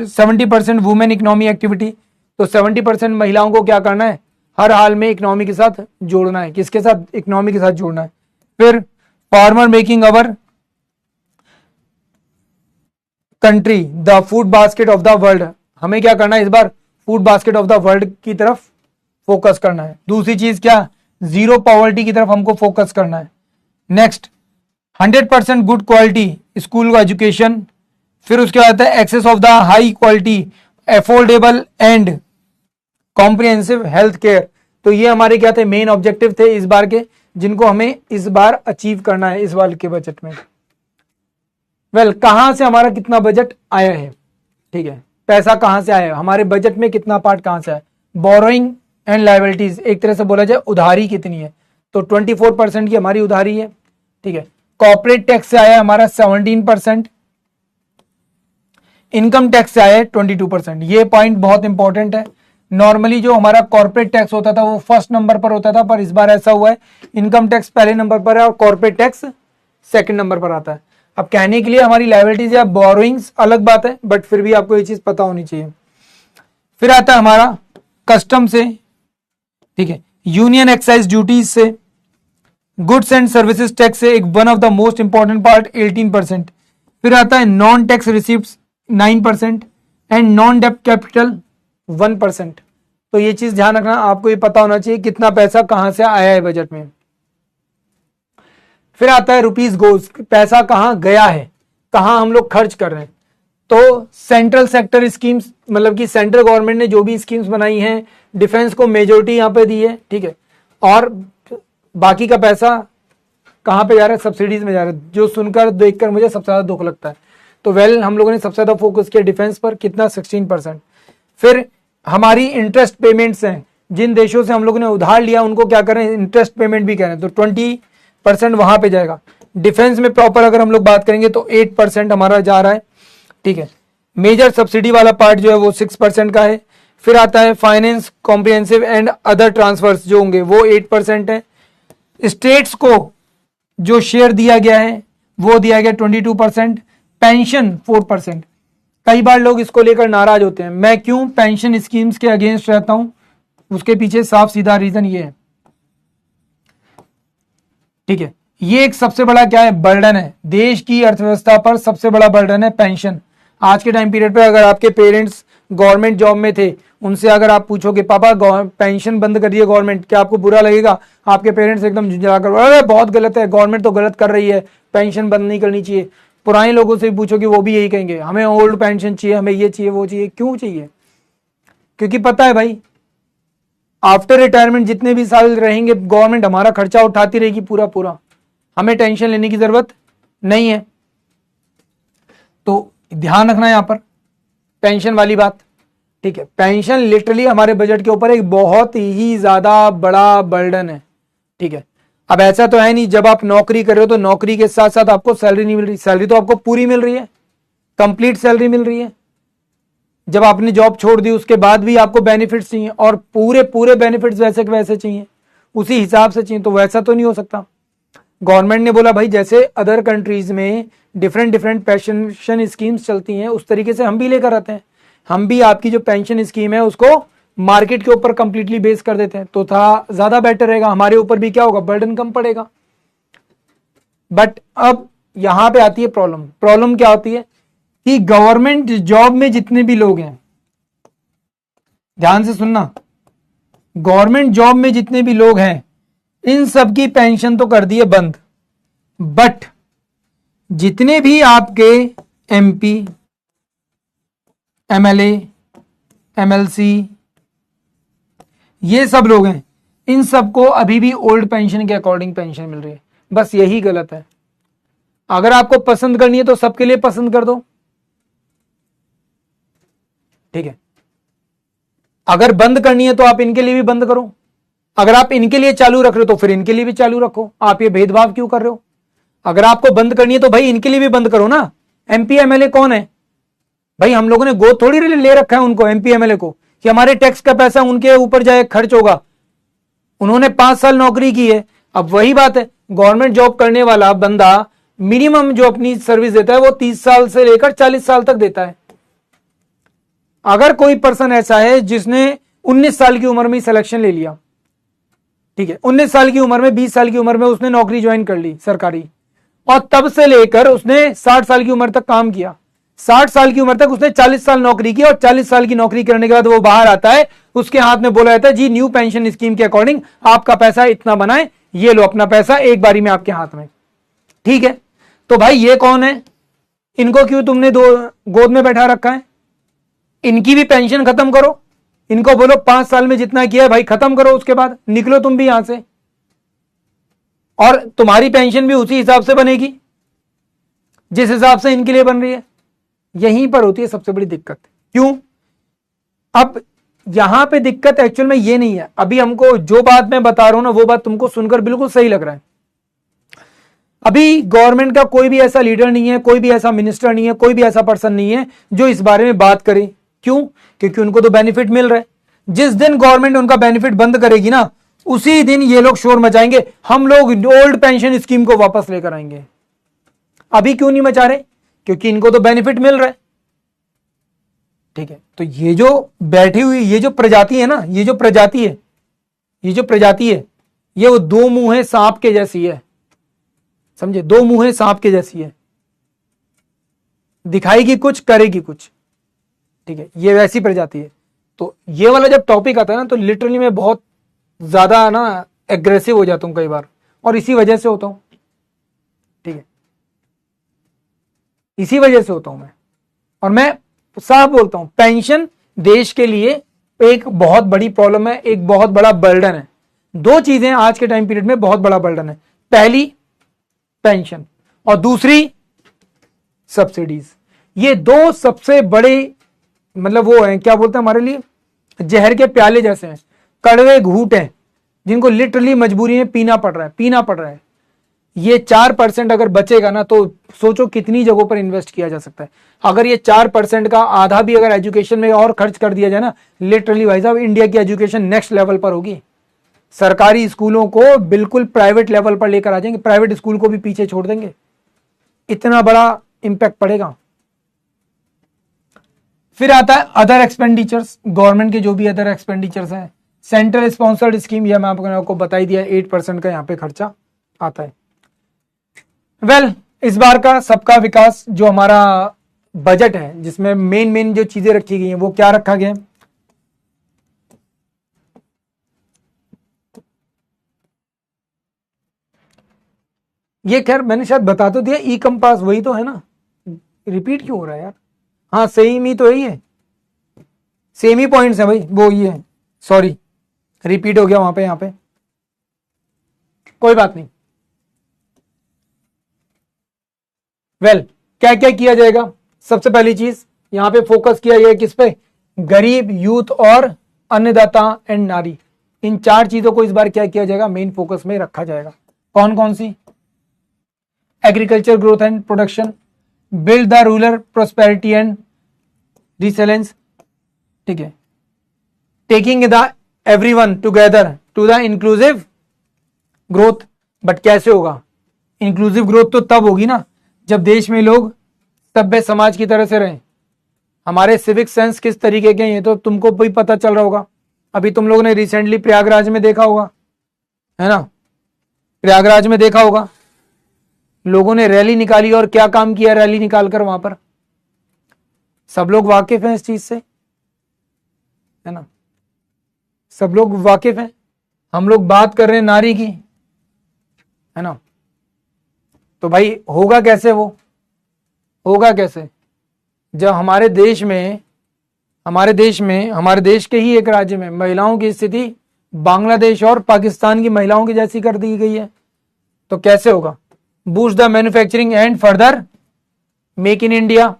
70% वुमेन इकोनॉमी एक्टिविटी, तो 70% महिलाओं को क्या करना है? हर हाल में इकोनॉमी के साथ जोड़ना है। किसके साथ? इकोनॉमी के साथ जोड़ना है। फिर farmer making our country the food basket of the world, हमें क्या करना है इस बार? Food basket of the world की तरफ फोकस करना है। दूसरी चीज क्या? जीरो पॉवर्टी की तरफ हमको फोकस करना है। Next 100% good quality school education. फिर उसके बाद है access of the high quality affordable and comprehensive health care. तो ये हमारे क्या थे? मेन ऑब्जेक्टिव थे इस बार के, जिनको हमें इस बार अचीव करना है इस बार के बजट में। वेल कहां से हमारा कितना बजट आया है? ठीक है, पैसा कहां से आया है, हमारे बजट में कितना पार्ट कहां से आया? बोरोइंग एंड लायबिलिटीज, एक तरह से बोला जाए उधारी कितनी है, तो 24% की हमारी उधारी है। ठीक है, कॉर्पोरेट टैक्स से आया हमारा 17%, इनकम टैक्स से आया है 22%। ये पॉइंट बहुत इंपॉर्टेंट है। नॉर्मली जो हमारा कॉर्पोरेट टैक्स होता था वो फर्स्ट नंबर पर होता था, पर इस बार ऐसा हुआ है इनकम टैक्स पहले नंबर पर है और कॉर्पोरेट टैक्स सेकंड नंबर पर आता है। अब कहने के लिए हमारी लायबिलिटीज या बोरोइंग्स अलग बात है, बट फिर भी आपको ये चीज पता होनी चाहिए। फिर आता है हमारा कस्टम से, ठीक है, यूनियन एक्साइज ड्यूटीज से, गुड्स एंड सर्विसेज टैक्स से, एक one of the most important part 18%। फिर आता है non tax receipt 9% and non डेब्ट कैपिटल 1%। तो ये चीज ध्यान रखना, आपको ये पता होना चाहिए कितना पैसा कहां से आया है बजट में। फिर आता है रुपीज गोज, पैसा कहां गया है, कहां हम लोग खर्च कर रहे हैं। तो सेंट्रल सेक्टर स्कीम्स, मतलब कि सेंट्रल गवर्नमेंट ने जो भी स्कीम्स बनाई हैं, डिफेंस को मेजोरिटी यहां पे दी है। ठीक है, और बाकी का पैसा कहां पे जा रहा है? सब्सिडीज में जा रहा है, जो सुनकर देखकर मुझे सबसे ज्यादा दुख लगता है। तो वेल हम लोगों ने सबसे ज्यादा फोकस किया डिफेंस पर, कितना? 16%। फिर हमारी इंटरेस्ट पेमेंट्स हैं, जिन देशों से हम लोगों ने उधार लिया उनको क्या करें? इंटरेस्ट पेमेंट भी करें, तो 20% वहां पे जाएगा। डिफेंस में प्रॉपर अगर हम लोग बात करेंगे तो 8% हमारा जा रहा है। ठीक है, मेजर सब्सिडी वाला पार्ट जो है वो 6% का है। फिर आता है finance comprehensive and other transfers जो होंगे वो 8% है। स्टेट्स को जो शेयर दिया गया है वो दिया गया 22%, पेंशन 4%। कई बार लोग इसको लेकर नाराज होते हैं। मैं क्यों पेंशन स्कीम्स के अगेंस्ट रहता हूं, उसके पीछे साफ सीधा रीजन ये है, ठीक है। ये एक सबसे बड़ा क्या है, बर्डन है, देश की अर्थव्यवस्था पर सबसे बड़ा बर्डन है पेंशन। आज के टाइम पीरियड पे अगर आपके पेरेंट्स गवर्नमेंट जॉब में थे, उनसे अगर आप पूछोगे पापा पेंशन बंद कर रही है गवर्नमेंट, क्या आपको बुरा लगेगा? आपके पेरेंट्स एकदम झुंझलाकर अरे बहुत गलत है, गवर्नमेंट तो गलत कर रही है, पेंशन बंद नहीं करनी चाहिए। पुराने लोगों से पूछोगे वो भी यही कहेंगे, हमें ओल्ड पेंशन चाहिए, हमें ये चाहिए वो चाहिए। क्यों चाहिए? क्योंकि पता है भाई, आफ्टर रिटायरमेंट जितने भी साल रहेंगे गवर्नमेंट हमारा खर्चा उठाती रहेगी पूरा पूरा, हमें टेंशन लेने की जरूरत नहीं है। तो ध्यान रखना यहां पर पेंशन वाली बात, ठीक है। पेंशन लिटरली हमारे बजट के ऊपर एक बहुत ही ज्यादा बड़ा बर्डन है, ठीक है। अब ऐसा तो है नहीं जब आप नौकरी कर रहे हो तो नौकरी के साथ साथ आपको सैलरी नहीं मिल रही, सैलरी तो आपको पूरी मिल रही है, कंप्लीट सैलरी मिल रही है। जब आपने जॉब छोड़ दी उसके बाद भी आपको बेनिफिट्स चाहिए, और पूरे पूरे बेनिफिट्स वैसे के वैसे चाहिए, उसी हिसाब से चाहिए, तो वैसा तो नहीं हो सकता। गवर्नमेंट ने बोला भाई जैसे अदर कंट्रीज में डिफरेंट डिफरेंट पेंशन स्कीम्स चलती हैं उस तरीके से हम भी लेकर आते हैं, हम भी आपकी जो पेंशन स्कीम है उसको मार्केट के ऊपर कंप्लीटली बेस कर देते हैं, तो था ज्यादा बेटर रहेगा, हमारे ऊपर भी क्या होगा, बर्डन कम पड़ेगा। बट अब यहां पे आती है प्रॉब्लम। प्रॉब्लम क्या होती है कि गवर्नमेंट जॉब में जितने भी लोग हैं, ध्यान से सुनना, गवर्नमेंट जॉब में जितने भी लोग हैं इन सबकी पेंशन तो कर दी है बंद, बट जितने भी आपके एमपी, एमएलए, एमएलसी, ये सब लोग हैं, इन सबको अभी भी ओल्ड पेंशन के अकॉर्डिंग पेंशन मिल रही है। बस यही गलत है। अगर आपको पसंद करनी है तो सबके लिए पसंद कर दो, ठीक है। अगर बंद करनी है तो आप इनके लिए भी बंद करो, अगर आप इनके लिए चालू रख रहे हो तो फिर इनके लिए भी चालू रखो। आप ये भेदभाव क्यों कर रहे हो? अगर आपको बंद करनी है तो भाई इनके लिए भी बंद करो ना। एमपी एमएलए कौन है भाई? हम लोगों ने गोद थोड़ी ले रखा है उनको, एमपी एमएलए को, कि हमारे टैक्स का पैसा उनके ऊपर जाए, खर्च होगा। उन्होंने 5 साल नौकरी की है। अब वही बात है, गवर्नमेंट जॉब करने वाला बंदा मिनिमम जो अपनी सर्विस देता है वो 30 साल से लेकर 40 साल तक देता है। अगर कोई पर्सन ऐसा है जिसने 19 साल की उम्र में सिलेक्शन ले लिया, ठीक है, 19 साल की उम्र में, 20 साल की उम्र में उसने नौकरी ज्वाइन कर ली सरकारी, और तब से लेकर उसने 60 साल की उम्र तक काम किया, 60 साल की उम्र तक उसने 40 साल नौकरी की, और 40 साल की नौकरी करने के बाद वो बाहर आता है, उसके हाथ में बोला जाता है जी न्यू पेंशन स्कीम के अकॉर्डिंग आपका पैसा इतना बनाए, ये लो अपना पैसा एक बारी में आपके हाथ में, ठीक है। तो भाई ये कौन है? इनको क्यों तुमने गोद में बैठा रखा है? इनकी भी पेंशन खत्म करो, इनको बोलो 5 साल में जितना किया है भाई खत्म करो, उसके बाद निकलो तुम भी यहां से, और तुम्हारी पेंशन भी उसी हिसाब से बनेगी जिस हिसाब से इनके लिए बन रही है। यहीं पर होती है सबसे बड़ी दिक्कत। क्यों? अब यहां पे दिक्कत एक्चुअल में ये नहीं है। अभी हमको जो बात मैं बता रहा हूं ना वो बात तुमको सुनकर बिल्कुल सही लग रहा है। अभी गवर्नमेंट का कोई भी ऐसा लीडर नहीं है, कोई भी ऐसा मिनिस्टर नहीं है, कोई भी ऐसा पर्सन नहीं है जो इस बारे में बात करे। क्यों? क्योंकि उनको तो बेनिफिट मिल रहा है। जिस दिन गवर्नमेंट उनका बेनिफिट बंद करेगी ना, उसी दिन ये लोग शोर मचाएंगे, हम लोग ओल्ड पेंशन स्कीम को वापस लेकर आएंगे। अभी क्यों नहीं मचा रहे? क्योंकि इनको तो बेनिफिट मिल रहा है, ठीक है। तो ये जो बैठी हुई ये जो प्रजाति है ना, ये जो प्रजाति है, ये वो दो मुंहे सांप के जैसी है, समझे? दो मुंहे सांप के जैसी है, दिखाएगी कुछ करेगी कुछ, ठीक है। ये वैसी प्रजाति है। तो ये वाला जब टॉपिक आता है ना तो लिटरली मैं बहुत ज्यादा ना एग्रेसिव हो जाता हूं कई बार, और इसी वजह से होता हूं, ठीक है, इसी वजह से होता हूं मैं। और मैं साफ बोलता हूं, पेंशन देश के लिए एक बहुत बड़ी प्रॉब्लम है, एक बहुत बड़ा बर्डन है। दो चीजें आज के टाइम पीरियड में बहुत बड़ा बर्डन है, पहली पेंशन और दूसरी सब्सिडीज। ये दो सबसे बड़े मतलब वो हैं, क्या बोलते हैं, हमारे लिए जहर के प्याले जैसे हैं, कड़वे घूंट हैं, जिनको लिटरली मजबूरी में पीना पड़ रहा है। ये 4% अगर बचेगा ना तो सोचो कितनी जगहों पर इन्वेस्ट किया जा सकता है। अगर ये 4% का आधा भी अगर एजुकेशन में और खर्च कर दिया जाए ना, लिटरली भाई साहब इंडिया की एजुकेशन नेक्स्ट लेवल पर होगी। सरकारी स्कूलों को बिल्कुल प्राइवेट लेवल पर लेकर आ जाएंगे, प्राइवेट स्कूल को भी पीछे छोड़ देंगे, इतना बड़ा इंपैक्ट पड़ेगा। फिर आता है अदर एक्सपेंडिचर्स, गवर्नमेंट के जो भी अदर एक्सपेंडिचर्स हैं। सेंट्रल स्पॉन्सर्ड स्कीम, यह मैं आपको बता ही दिया, 8% का यहाँ पे खर्चा आता है। वेल इस बार का सबका विकास जो हमारा बजट है, जिसमें मेन जो चीजें रखी गई हैं वो क्या रखा गया है? ये खैर मैंने शायद बता तो दिया, ई कंपास वही तो है ना, रिपीट क्यों हो रहा है यार? हाँ सेम ही तो यही है, सेम ही पॉइंट्स है भाई, वो ये है, सॉरी रिपीट हो गया वहां पे, यहाँ पे कोई बात नहीं। वेल क्या क्या किया जाएगा? सबसे पहली चीज यहां पे फोकस किया गया किस पे? गरीब, यूथ और अन्नदाता एंड नारी। इन 4 चीजों को इस बार क्या किया जाएगा? मेन फोकस में रखा जाएगा। कौन कौन सी? Agriculture growth and production, build the rural prosperity and resilience, ठीक है, taking the everyone together to the inclusive growth. But कैसे होगा इंक्लूसिव ग्रोथ? तो तब होगी ना जब देश में लोग सभ्य समाज की तरह से रहें। हमारे सिविक सेंस किस तरीके के हैं ये तो तुमको भी पता चल रहा होगा। अभी तुम लोगों ने रिसेंटली प्रयागराज में देखा होगा, है ना, प्रयागराज में देखा होगा लोगों ने रैली निकाली और क्या काम किया रैली निकालकर वहां पर। सब लोग वाकिफ हैं इस चीज से, है ना, सब लोग वाकिफ हैं। हम लोग बात कर रहे हैं नारी की, है ना, तो भाई होगा कैसे? वो होगा कैसे जब हमारे देश के ही एक राज्य में महिलाओं की स्थिति बांग्लादेश और पाकिस्तान की महिलाओं की जैसी कर दी गई है? तो कैसे होगा? Boost the manufacturing and further make in India,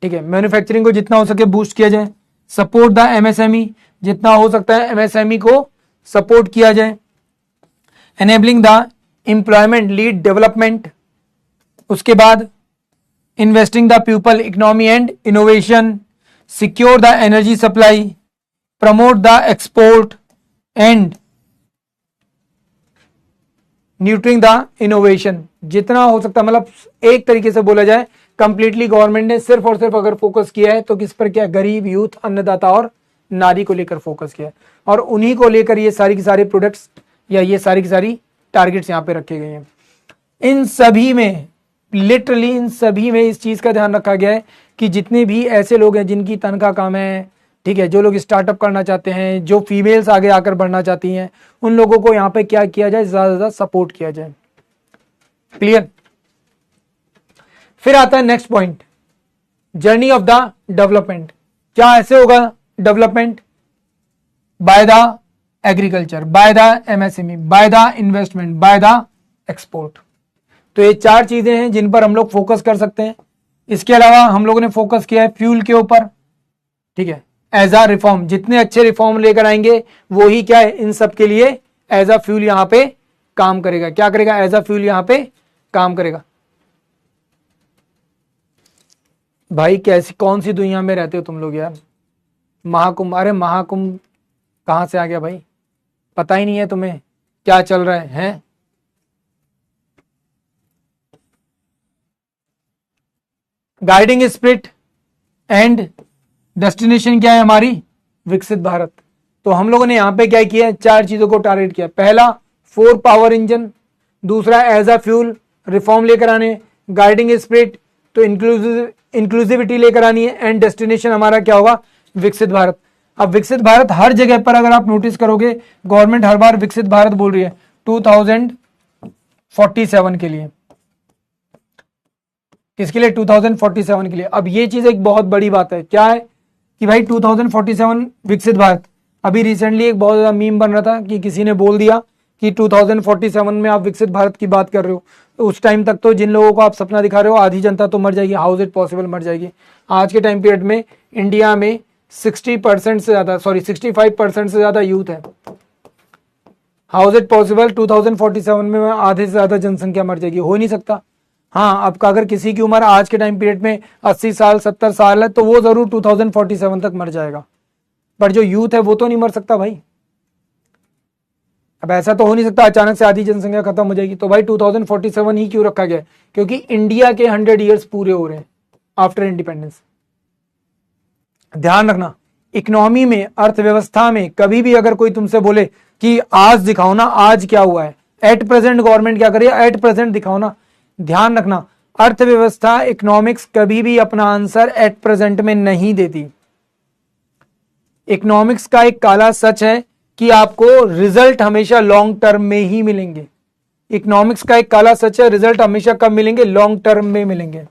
ठीक है, मैन्युफैक्चरिंग को जितना हो सके बूस्ट किया जाए। सपोर्ट द एमएसएमई, जितना हो सकता है एमएसएमई को सपोर्ट किया जाए। Enabling the employment lead development, उसके बाद investing the people economy and innovation, secure the energy supply, promote the export and nurturing the innovation. जितना हो सकता है, मतलब एक तरीके से बोला जाए कंप्लीटली गवर्नमेंट ने सिर्फ और सिर्फ अगर फोकस किया है तो किस पर किया? गरीब, यूथ, अन्नदाता और नारी को लेकर फोकस किया है। और उन्हीं को लेकर ये सारी की सारी प्रोडक्ट्स या ये सारी की सारी टारगेट्स यहाँ पे रखे गए हैं। इन सभी में लिटरली इन सभी में इस चीज का ध्यान रखा गया है कि जितने भी ऐसे लोग हैं जिनकी तनख्वाह कम है, ठीक है, जो लोग स्टार्टअप करना चाहते हैं, जो फीमेल्स आगे आकर बढ़ना चाहती हैं, उन लोगों को यहाँ पे क्या किया जाए? ज्यादा से ज्यादा सपोर्ट किया जाए। क्लियर? फिर आता है next point, journey of the development. क्या ऐसे होगा development? By the agriculture, by the MSME, by the investment, by the export. तो ये 4 चीजें हैं जिन पर हम लोग फोकस कर सकते हैं। इसके अलावा हम लोगों ने फोकस किया है फ्यूल के ऊपर, ठीक है, एज अ रिफॉर्म। जितने अच्छे रिफॉर्म लेकर आएंगे वो ही क्या है? इन सब के लिए एज अ फ्यूल यहां पे काम करेगा। क्या करेगा? एज अ फ्यूल यहां पे काम करेगा। भाई कैसी कौन सी दुनिया में रहते हो तुम लोग यार? महाकुंभ, अरे महाकुंभ कहां से आ गया भाई? पता ही नहीं है तुम्हें क्या चल रहा है? गाइडिंग स्पिरिट एंड डेस्टिनेशन क्या है हमारी? विकसित भारत। तो हम लोगों ने यहां पे क्या किया? 4 चीजों को टारगेट किया। पहला 4 पावर इंजन, दूसरा एज अ फ्यूल रिफॉर्म लेकर आने, गाइडिंग स्पिरिट तो इंक्लूसिविटी लेकर आनी है, एंड डेस्टिनेशन हमारा क्या होगा? विकसित भारत। अब विकसित भारत हर जगह पर अगर आप नोटिस करोगे गवर्नमेंट हर बार विकसित भारत बोल रही है 2047 के लिए। किसके लिए? 2047 के लिए। अब ये चीज एक बहुत बड़ी बात है। क्या है कि भाई 2047 विकसित भारत। अभी रिसेंटली एक बहुत ज्यादा मीम बन रहा था कि किसी ने बोल दिया कि 2047 में आप विकसित भारत की बात कर रहे हो, तो उस टाइम तक तो जिन लोगों को आप सपना दिखा रहे हो आधी जनता तो मर जाएगी। How is it possible? मर जाएगी। आज के टाइम पीरियड में इंडिया में 60% से ज्यादा, सॉरी 65% से ज्यादा यूथ है। हाउ इज इट पॉसिबल 2047 में आधे से ज्यादा जनसंख्या मर जाएगी? हो नहीं सकता। हाँ, अब अगर किसी की उम्र आज के टाइम पीरियड में 80 साल 70 साल है तो वो जरूर 2047 तक मर जाएगा, पर जो यूथ है वो तो नहीं मर सकता भाई। अब ऐसा तो हो नहीं सकता अचानक से आधी जनसंख्या खत्म हो जाएगी। तो भाई 2047 ही क्यों रखा गया? क्योंकि इंडिया के 100 ईयर्स पूरे हो रहे हैं आफ्टर इंडिपेंडेंस। ध्यान रखना, इकोनॉमी में, अर्थव्यवस्था में कभी भी अगर कोई तुमसे बोले कि आज दिखाओ ना, आज क्या हुआ है, एट प्रेजेंट गवर्नमेंट क्या करिए, एट प्रेजेंट दिखाओ ना, ध्यान रखना अर्थव्यवस्था, इकोनॉमिक्स कभी भी अपना आंसर एट प्रेजेंट में नहीं देती। इकोनॉमिक्स का एक काला सच है कि आपको रिजल्ट हमेशा लॉन्ग टर्म में ही मिलेंगे। इकोनॉमिक्स का एक काला सच है, रिजल्ट हमेशा कब मिलेंगे, लॉन्ग टर्म में मिलेंगे।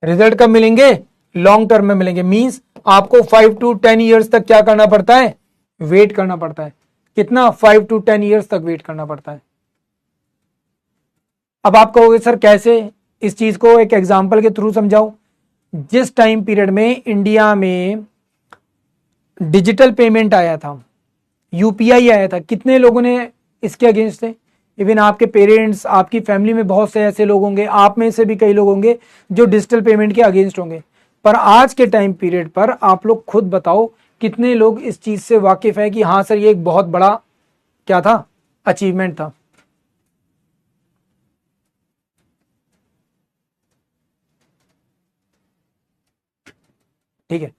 रिजल्ट कब मिलेंगे, लॉन्ग टर्म में मिलेंगे। मींस आपको 5 to 10 ईयर्स तक क्या करना पड़ता है, वेट करना पड़ता है। कितना, 5 to 10 ईयर्स तक वेट करना पड़ता है। अब आप कहोगे सर कैसे, इस चीज को एक एग्जांपल के थ्रू समझाओ। जिस टाइम पीरियड में इंडिया में डिजिटल पेमेंट आया था, यूपीआई आया था, कितने लोगों ने इसके अगेंस्ट थे। इवन आपके पेरेंट्स, आपकी फैमिली में बहुत से ऐसे लोग होंगे, आप में से भी कई लोग होंगे जो डिजिटल पेमेंट के अगेंस्ट होंगे। पर आज के टाइम पीरियड पर आप लोग खुद बताओ कितने लोग इस चीज से वाकिफ है कि हाँ सर ये एक बहुत बड़ा क्या था, अचीवमेंट था। ठीक है,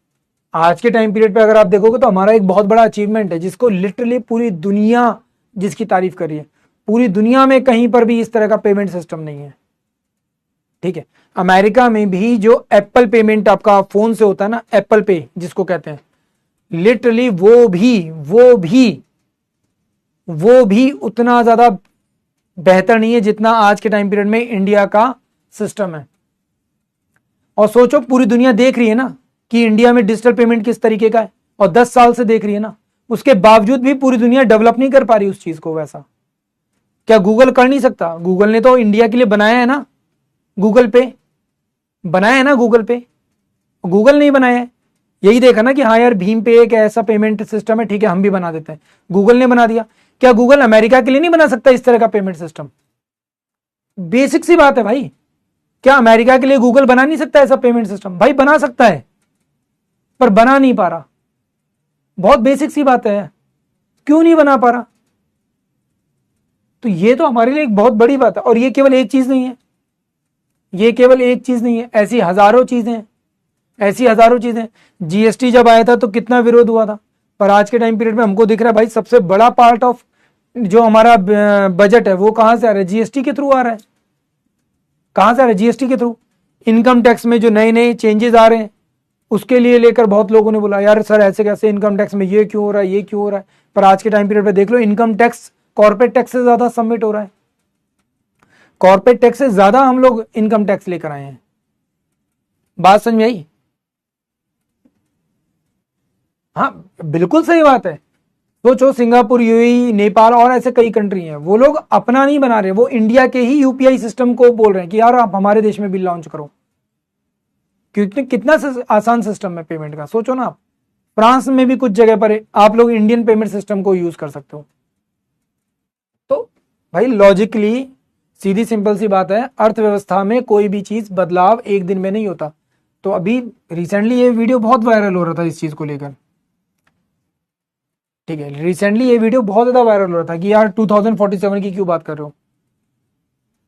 आज के टाइम पीरियड पे अगर आप देखोगे तो हमारा एक बहुत बड़ा अचीवमेंट है जिसको लिटरली पूरी दुनिया जिसकी तारीफ कर रही है। पूरी दुनिया में कहीं पर भी इस तरह का पेमेंट सिस्टम नहीं है। ठीक है, अमेरिका में भी जो एप्पल पेमेंट आपका फोन से होता है ना, एप्पल पे जिसको कहते हैं, लिटरली वो भी उतना ज्यादा बेहतर नहीं है जितना आज के टाइम पीरियड में इंडिया का सिस्टम है। और सोचो पूरी दुनिया देख रही है ना कि इंडिया में डिजिटल पेमेंट किस तरीके का है, और 10 साल से देख रही है ना, उसके बावजूद भी पूरी दुनिया डेवलप नहीं कर पा रही उस चीज को। वैसा क्या गूगल कर नहीं सकता? गूगल ने तो इंडिया के लिए बनाया है ना, गूगल पे बनाया है ना, गूगल पे। गूगल नहीं बनाया है, यही देखा ना कि हाँ यार भीम पे एक ऐसा पेमेंट सिस्टम है, ठीक है हम भी बना देते हैं, गूगल ने बना दिया। क्या गूगल अमेरिका के लिए नहीं बना सकता इस तरह का पेमेंट सिस्टम? बेसिक सी बात है भाई, क्या अमेरिका के लिए गूगल बना नहीं सकता ऐसा पेमेंट सिस्टम? भाई बना सकता है, पर बना नहीं पा रहा। बहुत बेसिक सी बात है, क्यों नहीं बना पा रहा? तो ये तो हमारे लिए एक बहुत बड़ी बात है। और ये केवल एक चीज नहीं है, ये केवल एक चीज नहीं है, ऐसी हजारों चीजें हैं, ऐसी हजारों चीजें। जीएसटी जब आया था तो कितना विरोध हुआ था, पर आज के टाइम पीरियड में हमको दिख रहा है भाई सबसे बड़ा पार्ट ऑफ जो हमारा बजट है वो कहां से आ रहा है, जीएसटी के थ्रू आ रहा है। कहां से आ रहा है, जीएसटी के थ्रू। इनकम टैक्स में जो नए नए चेंजेस आ रहे हैं उसके लिए लेकर बहुत लोगों ने बोला यार सर ऐसे कैसे, इनकम टैक्स में ये क्यों हो रहा है, ये क्यों हो रहा है। पर आज के टाइम पीरियड पे देख लो, इनकम टैक्स कॉर्पोरेट टैक्स से ज्यादा सबमिट हो रहा है। कॉर्पोरेट टैक्स से ज्यादा हम लोग इनकम टैक्स लेकर आए हैं। बात समझ में आई? हाँ बिल्कुल सही बात है। सोचो सिंगापुर, यूएई, नेपाल और ऐसे कई कंट्री हैं, वो लोग अपना नहीं बना रहे, वो इंडिया के ही यूपीआई सिस्टम को बोल रहे हैं कि यार आप हमारे देश में भी लॉन्च करो। क्योंकि कितना आसान सिस्टम है पेमेंट का, सोचो ना आप। फ्रांस में भी कुछ जगह पर आप लोग इंडियन पेमेंट सिस्टम को यूज कर सकते हो। तो भाई लॉजिकली सीधी सिंपल सी बात है, अर्थव्यवस्था में कोई भी चीज बदलाव एक दिन में नहीं होता। तो अभी रिसेंटली ये वीडियो बहुत वायरल हो रहा था इस चीज को लेकर। ठीक है, रिसेंटली ये वीडियो बहुत ज्यादा वायरल हो रहा था कि यार 2047 की क्यों बात कर रहे हो,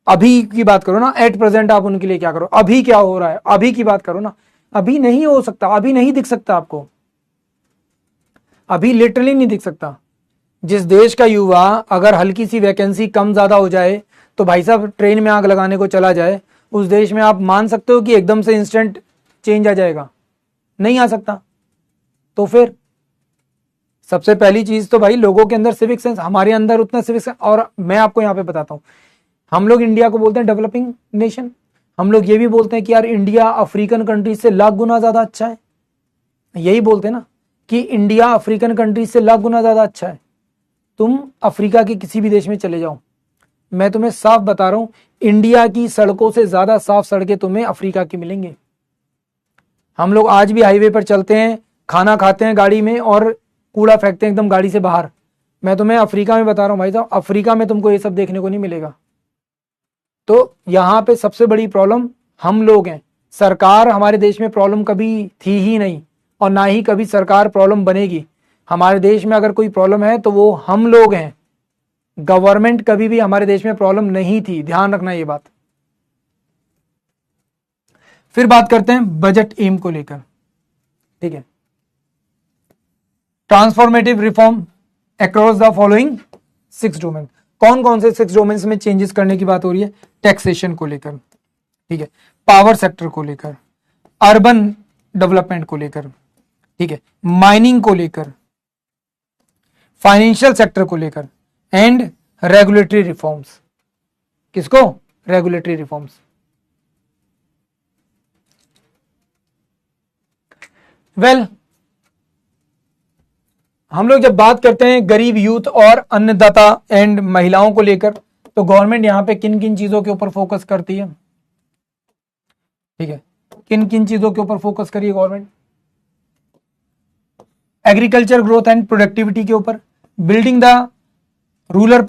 अभी की बात करो ना, एट प्रेजेंट आप उनके लिए क्या करो, अभी क्या हो रहा है अभी की बात करो ना। अभी नहीं हो सकता, अभी नहीं दिख सकता आपको, अभी लिटरली नहीं दिख सकता। जिस देश का युवा अगर हल्की सी वैकेंसी कम ज्यादा हो जाए तो भाई साहब ट्रेन में आग लगाने को चला जाए, उस देश में आप मान सकते हो कि एकदम से इंस्टेंट चेंज आ जाएगा? नहीं आ सकता। तो फिर सबसे पहली चीज तो भाई लोगों के अंदर सिविक सेंस, हमारे अंदर उतना सिविक सेंस। और मैं आपको यहां पे बताता हूं, हम लोग इंडिया को बोलते हैं डेवलपिंग नेशन, हम लोग ये भी बोलते हैं कि यार इंडिया अफ्रीकन कंट्रीज से लाख गुना ज्यादा अच्छा है। यही बोलते हैं ना कि इंडिया अफ्रीकन कंट्रीज से लाख गुना ज्यादा अच्छा है। तुम अफ्रीका के किसी भी देश में चले जाओ, मैं तुम्हें साफ बता रहा हूं, इंडिया की सड़कों से ज्यादा साफ सड़कें तुम्हें अफ्रीका की मिलेंगी। हम लोग आज भी हाईवे पर चलते हैं, खाना खाते हैं गाड़ी में और कूड़ा फेंकते हैं एकदम गाड़ी से बाहर। मैं तुम्हें अफ्रीका में बता रहा हूं भाई साहब, अफ्रीका में तुमको ये सब देखने को नहीं मिलेगा। तो यहां पे सबसे बड़ी प्रॉब्लम हम लोग हैं। सरकार, हमारे देश में प्रॉब्लम कभी थी ही नहीं और ना ही कभी सरकार प्रॉब्लम बनेगी। हमारे देश में अगर कोई प्रॉब्लम है तो वो हम लोग हैं। गवर्नमेंट कभी भी हमारे देश में प्रॉब्लम नहीं थी, ध्यान रखना ये बात। फिर बात करते हैं बजट एम को लेकर, ठीक है। Transformative reform across the following 6 domain. कौन कौन से 6 डोमेन्स में चेंजेस करने की बात हो रही है? टैक्सेशन को लेकर, ठीक है, पावर सेक्टर को लेकर, अर्बन डेवलपमेंट को लेकर, ठीक है, माइनिंग को लेकर, फाइनेंशियल सेक्टर को लेकर एंड रेगुलेटरी रिफॉर्म्स। किसको? Regulatory reforms. वेल, हम लोग जब बात करते हैं गरीब यूथ और अन्नदाता एंड महिलाओं को लेकर, तो गवर्नमेंट यहां पे किन किन चीजों के ऊपर फोकस करती है? ठीक है, किन किन चीजों के ऊपर फोकस करिए government? Agriculture growth and productivity के ऊपर, building the rural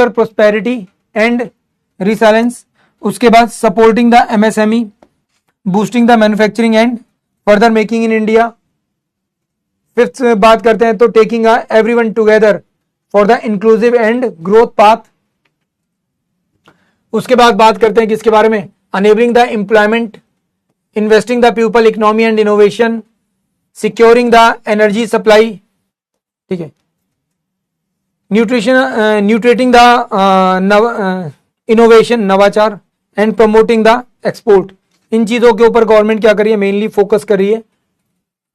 prosperity and resilience, उसके बाद supporting the MSME, boosting the manufacturing and further making in India. Fifth बात करते हैं तो taking everyone together for the inclusive and growth path. उसके बाद बात करते हैं किसके बारे में? Enabling the employment, investing the people economy and innovation, securing the energy supply, ठीक है, न्यूट्रेटिंग द इनोवेशन, नवाचार एंड प्रमोटिंग द एक्सपोर्ट। इन चीजों के ऊपर गवर्नमेंट क्या कर रही है? मेनली फोकस कर रही है।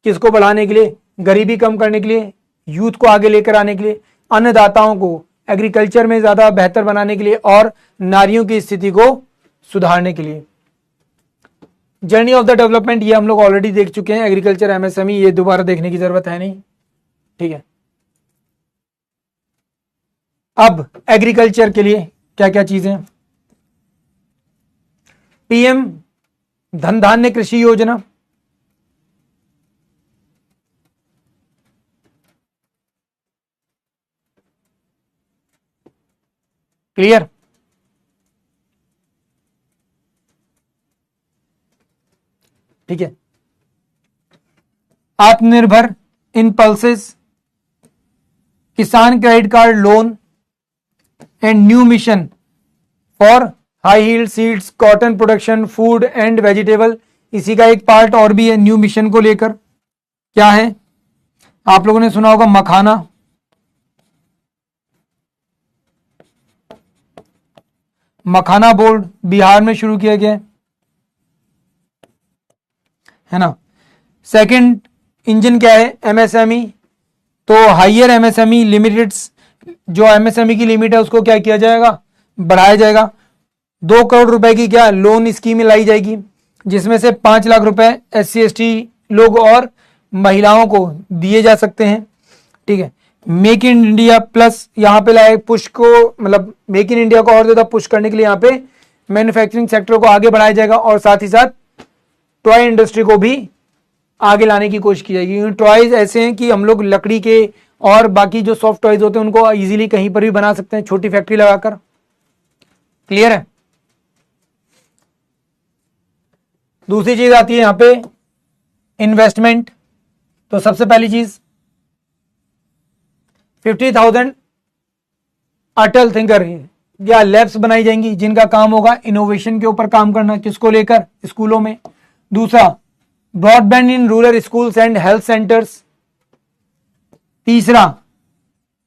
किसको बढ़ाने के लिए? गरीबी कम करने के लिए, यूथ को आगे लेकर आने के लिए, अन्नदाताओं को एग्रीकल्चर में ज्यादा बेहतर बनाने के लिए और नारियों की स्थिति को सुधारने के लिए। जर्नी ऑफ द डेवलपमेंट ये हम लोग ऑलरेडी देख चुके हैं, एग्रीकल्चर एमएसएमई, ये दोबारा देखने की जरूरत है नहीं, ठीक है। अब एग्रीकल्चर के लिए क्या क्या चीजें? पीएम धन धान्य कृषि योजना, क्लियर? ठीक है, Atmanirbhar in pulses, Kisan credit card loan and new mission for high yield seeds, cotton production, food and vegetable. इसी का एक पार्ट और भी है न्यू मिशन को लेकर, क्या है? आप लोगों ने सुना होगा मखाना, मखाना बोर्ड बिहार में शुरू किया गया है ना। सेकंड इंजन क्या है? एमएसएमई। तो हाइयर एमएसएमई लिमिटेड्स, जो एमएसएमई की लिमिट है उसको क्या किया जाएगा? बढ़ाया जाएगा। 2 करोड़ रुपए की क्या लोन स्कीम लाई जाएगी, जिसमें से 5 लाख रुपए SC/ST लोग और महिलाओं को दिए जा सकते हैं, ठीक है। मेक इन इंडिया प्लस यहाँ पे लाए पुश को, मतलब मेक इन इंडिया को और ज्यादा पुश करने के लिए यहाँ पे मैन्युफैक्चरिंग सेक्टर को आगे बढ़ाया जाएगा और साथ ही साथ टॉय इंडस्ट्री को भी आगे लाने की कोशिश की जाएगी। टॉयज ऐसे हैं कि हम लोग लकड़ी के और बाकी जो सॉफ्ट टॉयज होते हैं उनको इजीली कहीं पर भी बना सकते हैं, छोटी फैक्ट्री लगाकर। क्लियर है? दूसरी चीज आती है यहां पे इन्वेस्टमेंट। तो सबसे पहली चीज 50,000 अटल थिंकर या लैब्स बनाई जाएंगी, जिनका काम होगा इनोवेशन के ऊपर काम करना। किसको लेकर? स्कूलों में। दूसरा, broadband in rural schools and health centres. तीसरा,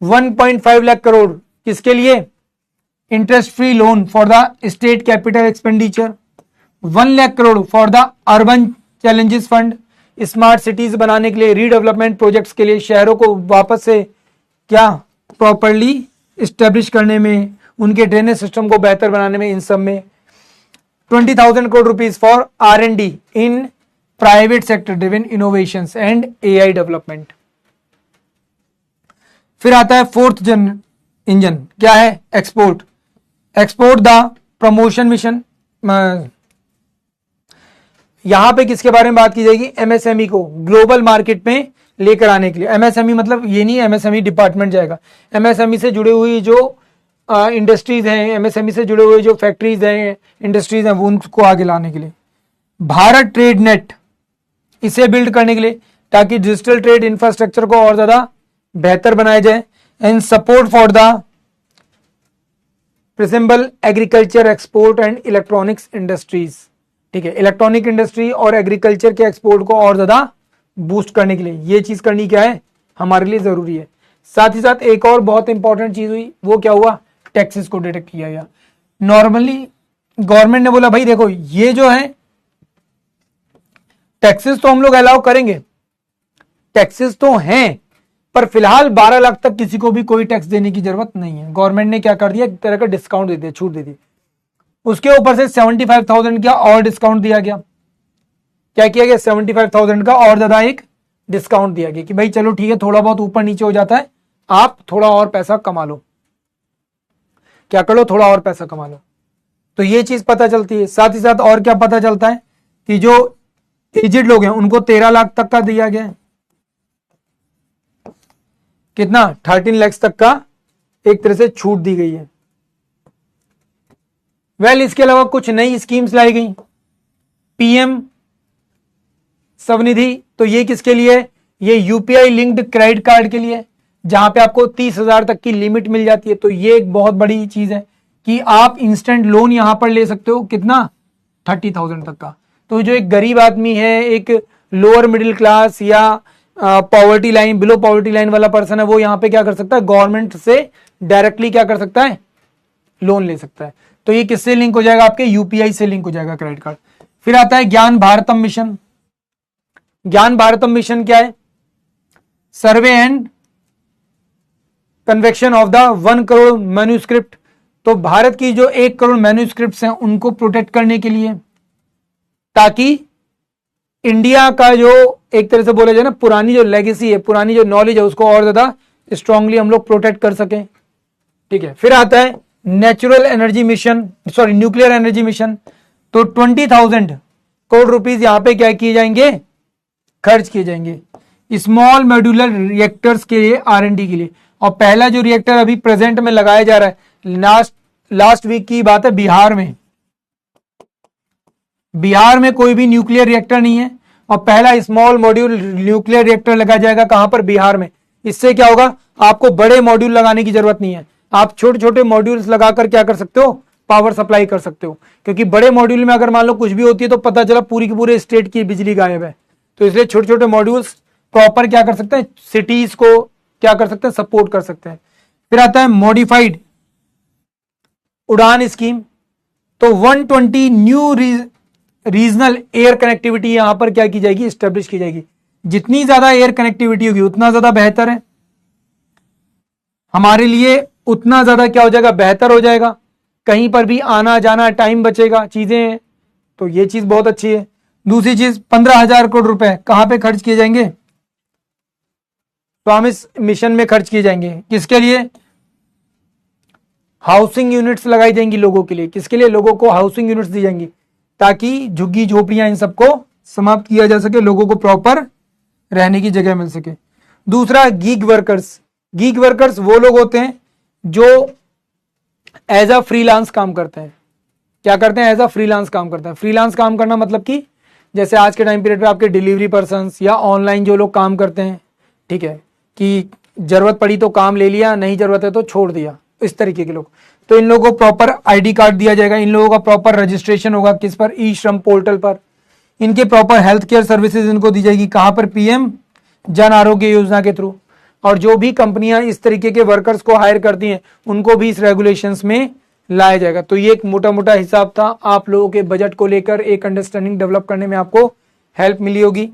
1.5 लाख करोड़ किसके लिए? Interest free loan for the state capital expenditure. 1 lakh crore for the urban challenges fund, smart cities बनाने के लिए, रीडेवलपमेंट प्रोजेक्ट्स के लिए, शहरों को वापस से क्या प्रॉपर्ली स्टेब्लिश करने में, उनके ड्रेनेज सिस्टम को बेहतर बनाने में, इन सब में। 20,000 crore rupees for R&D in private sector driven innovations and AI development. फिर आता है फोर्थ इंजन, क्या है? Export. Export the promotion mission. यहां पे किसके बारे में बात की जाएगी? MSME को ग्लोबल मार्केट में लेकर आने के लिए। MSME मतलब ये नहीं MSME डिपार्टमेंट जाएगा, MSME से जुड़े हुई जो इंडस्ट्रीज हैं, MSME से जुड़े हुए जो फैक्ट्रीज हैं, इंडस्ट्रीज हैं, वो उनको आगे लाने के लिए। भारत ट्रेड नेट, इसे बिल्ड करने के लिए ताकि डिजिटल ट्रेड इंफ्रास्ट्रक्चर को और ज्यादा बेहतर बनाया जाए। And support for the perishable agriculture export and electronics industries. ठीक है, इलेक्ट्रॉनिक इंडस्ट्री और एग्रीकल्चर के एक्सपोर्ट को और ज्यादा बूस्ट करने के लिए ये चीज करनी क्या है, हमारे लिए जरूरी है। साथ ही साथ एक और बहुत इंपॉर्टेंट चीज हुई, वो क्या हुआ, टैक्सेस को डिडक्ट किया गया। नॉर्मली गवर्नमेंट ने बोला भाई देखो ये जो है टैक्सेस तो हम लोग अलाउ करेंगे, टैक्सेस तो हैं, पर फिलहाल 12 लाख तक किसी को भी कोई टैक्स देने की जरूरत नहीं है। गवर्नमेंट ने क्या कर दिया, एक तरह का डिस्काउंट दे दिया, छूट दे दी। उसके ऊपर से 75,000 का और डिस्काउंट दिया गया। क्या किया गया, 75,000 का और ज्यादा एक डिस्काउंट दिया गया कि भाई चलो ठीक है, थोड़ा बहुत ऊपर नीचे हो जाता है, आप थोड़ा और पैसा कमा लो, क्या कर लो, थोड़ा और पैसा कमा लो। तो ये चीज पता चलती है। साथ ही साथ और क्या पता चलता है कि जो एजेड लोग हैं उनको 13 लाख तक का दिया गया है। कितना, 13 लाख तक का एक तरह से छूट दी गई है। वेल इसके अलावा कुछ नई स्कीम्स लाई गई, पीएम स्वनिधि, तो ये किसके लिए, ये यूपीआई लिंक्ड क्रेडिट कार्ड के लिए, जहां पे आपको 30,000 तक की लिमिट मिल जाती है। तो ये एक बहुत बड़ी चीज है कि आप इंस्टेंट लोन यहां पर ले सकते हो, कितना, 30,000 तक का। तो जो एक गरीब आदमी है, एक लोअर मिडिल क्लास या poverty line, below poverty line वाला पर्सन है, वो यहाँ पे क्या कर सकता है, गवर्नमेंट से डायरेक्टली क्या कर सकता है, लोन ले सकता है। तो ये किससे लिंक हो जाएगा, आपके यूपीआई से लिंक हो जाएगा क्रेडिट कार्ड। फिर आता है ज्ञान भारतम मिशन। ज्ञान भारतम मिशन क्या है, survey and convection of the 1 crore manuscript. तो भारत की जो 1 करोड़ मैन्यूस्क्रिप्ट्स हैं उनको प्रोटेक्ट करने के लिए, ताकि इंडिया का जो एक तरह से बोला जाए ना पुरानी जो लेगेसी है, पुरानी जो नॉलेज है, उसको और ज्यादा स्ट्रांगली हम लोग प्रोटेक्ट कर सकें। ठीक है, फिर आता है natural energy mission, sorry nuclear energy mission. तो 20,000 करोड़ रुपीस यहां पे क्या किए जाएंगे, खर्च किए जाएंगे स्मॉल मॉड्यूलर रिएक्टर्स के लिए, R&D के लिए। और पहला जो रिएक्टर अभी प्रेजेंट में लगाया जा रहा है, लास्ट वीक की बात है, बिहार में, बिहार में कोई भी न्यूक्लियर रिएक्टर नहीं है और पहला स्मॉल मॉड्यूल न्यूक्लियर रिएक्टर लगाया जाएगा, कहां पर, बिहार में। इससे क्या होगा, आपको बड़े मॉड्यूल लगाने की जरूरत नहीं है, आप छोटे छोटे मॉड्यूल्स लगाकर क्या कर सकते हो, पावर सप्लाई कर सकते हो। क्योंकि बड़े मॉड्यूल में अगर मान लो कुछ भी होती है तो पता चला पूरी की पूरे स्टेट की बिजली गायब है। तो इसलिए छोटे छोटे मॉड्यूल्स प्रॉपर क्या कर सकते हैं, सिटीज को क्या कर सकते हैं, सपोर्ट कर सकते हैं। फिर आता है मॉडिफाइड उड़ान स्कीम। तो 120 न्यू रीजनल एयर कनेक्टिविटी यहां पर क्या की जाएगी, स्टेब्लिश की जाएगी। जितनी ज्यादा एयर कनेक्टिविटी होगी उतना ज्यादा बेहतर है हमारे लिए, उतना ज्यादा क्या हो जाएगा, बेहतर हो जाएगा, कहीं पर भी आना जाना टाइम बचेगा, चीजें। तो ये चीज बहुत अच्छी है। दूसरी चीज 15,000 करोड़ रुपए कहां पे खर्च किए जाएंगे, तो हम इस मिशन में खर्च किए जाएंगे, किसके लिए, हाउसिंग यूनिट्स लगाई जाएंगी लोगों के लिए। किसके लिए, लोगों को हाउसिंग यूनिट्स दी जाएंगी, ताकि झुग्गी झोपड़ियां इन सबको समाप्त किया जा सके, लोगों को प्रॉपर रहने की जगह मिल सके। दूसरा गीग वर्कर्स। गीग वर्कर्स वो लोग होते हैं जो एज अ फ्रीलांस काम करते हैं। क्या करते हैं, एज अ फ्रीलांस काम करते हैं। फ्रीलांस काम करना मतलब कि जैसे आज के टाइम पीरियड पे आपके डिलीवरी पर्सन्स या ऑनलाइन जो लोग काम करते हैं, ठीक है, कि जरूरत पड़ी तो काम ले लिया, नहीं जरूरत है तो छोड़ दिया, इस तरीके के लोग। तो इन लोगों को प्रॉपर आईडी कार्ड दिया जाएगा, इन लोगों का प्रॉपर रजिस्ट्रेशन होगा, किस पर, ई श्रम पोर्टल पर। इनके प्रॉपर हेल्थ केयर सर्विसेज इनको दी जाएगी, कहां पर, पीएम जन आरोग्य योजना के थ्रू। और जो भी कंपनियां इस तरीके के वर्कर्स को हायर करती हैं उनको भी इस रेगुलेशंस में लाया जाएगा। तो ये एक मोटा मोटा हिसाब था, आप लोगों के बजट को लेकर एक अंडरस्टैंडिंग डेवलप करने में आपको हेल्प मिली होगी।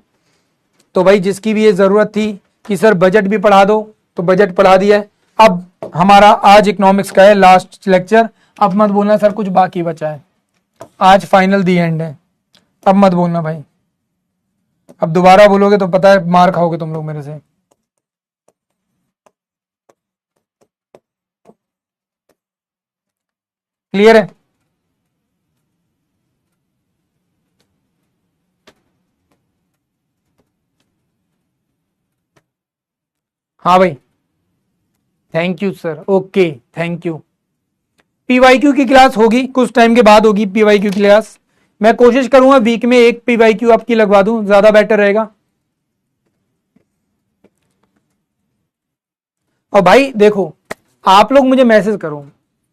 तो भाई जिसकी भी ये जरूरत थी कि सर बजट भी पढ़ा दो, तो बजट पढ़ा दिया है। अब हमारा आज इकोनॉमिक्स का है लास्ट लेक्चर। अब मत बोलना सर कुछ बाकी बचा है, आज फाइनल दी एंड है, अब मत बोलना भाई। अब दोबारा बोलोगे तो पता है मार खाओगे तुम लोग मेरे से। क्लियर है? हाँ भाई, thank you sir, okay thank you. PYQ की क्लास होगी कुछ टाइम के बाद, होगी पीवाईक्यू की क्लास। मैं कोशिश करूंगा वीक में एक पीवाईक्यू आपकी लगवा दूं, ज्यादा बेटर रहेगा। और भाई देखो, आप लोग मुझे मैसेज करो,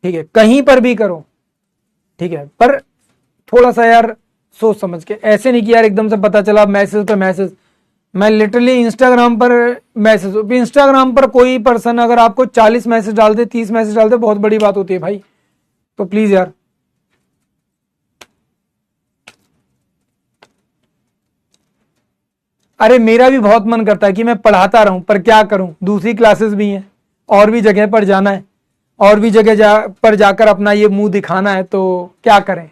ठीक है, कहीं पर भी करो, ठीक है, पर थोड़ा सा यार सोच समझ के, ऐसे नहीं कि यार एकदम से पता चला मैसेज पे मैसेज। मैं लिटरली इंस्टाग्राम पर मैसेज, इंस्टाग्राम पर कोई पर्सन अगर आपको 40 मैसेज डाल दे, 30 मैसेज डाल दे, बहुत बड़ी बात होती है भाई। तो प्लीज यार, अरे मेरा भी बहुत मन करता है कि मैं पढ़ाता रहूं, पर क्या करूं, दूसरी क्लासेस भी हैं, और भी जगह पर जाना है, और भी जगह पर जाकर अपना ये मुंह दिखाना है, तो क्या करें।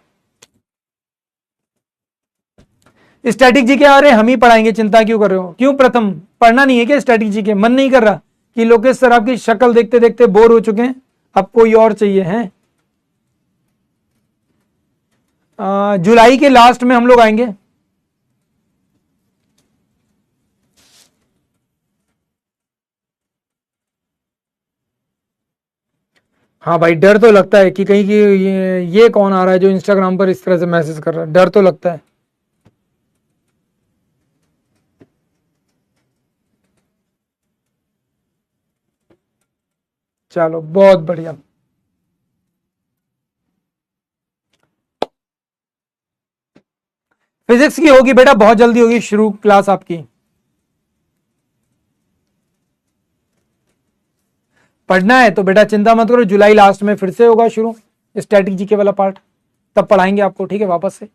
स्टैटिक जी के, अरे हम ही पढ़ाएंगे, चिंता क्यों कर रहे हो। क्यों प्रथम, पढ़ना नहीं है क्या स्टैटिक जी के, मन नहीं कर रहा कि लोकेश सर आपकी शक्ल देखते देखते बोर हो चुके हैं, अब कोई और चाहिए है। जुलाई के लास्ट में हम लोग आएंगे। हाँ भाई, डर तो लगता है कि कहीं कि ये कौन आ रहा है जो इंस्टाग्राम पर इस तरह से मैसेज कर रहा है, डर तो लगता है। चलो बहुत बढ़िया। फिजिक्स की होगी बेटा, बहुत जल्दी होगी शुरू क्लास आपकी। पढ़ना है तो बेटा चिंता मत करो, जुलाई लास्ट में फिर से होगा शुरू स्टैटिक जीके वाला पार्ट, तब पढ़ाएंगे आपको, ठीक है, वापस से।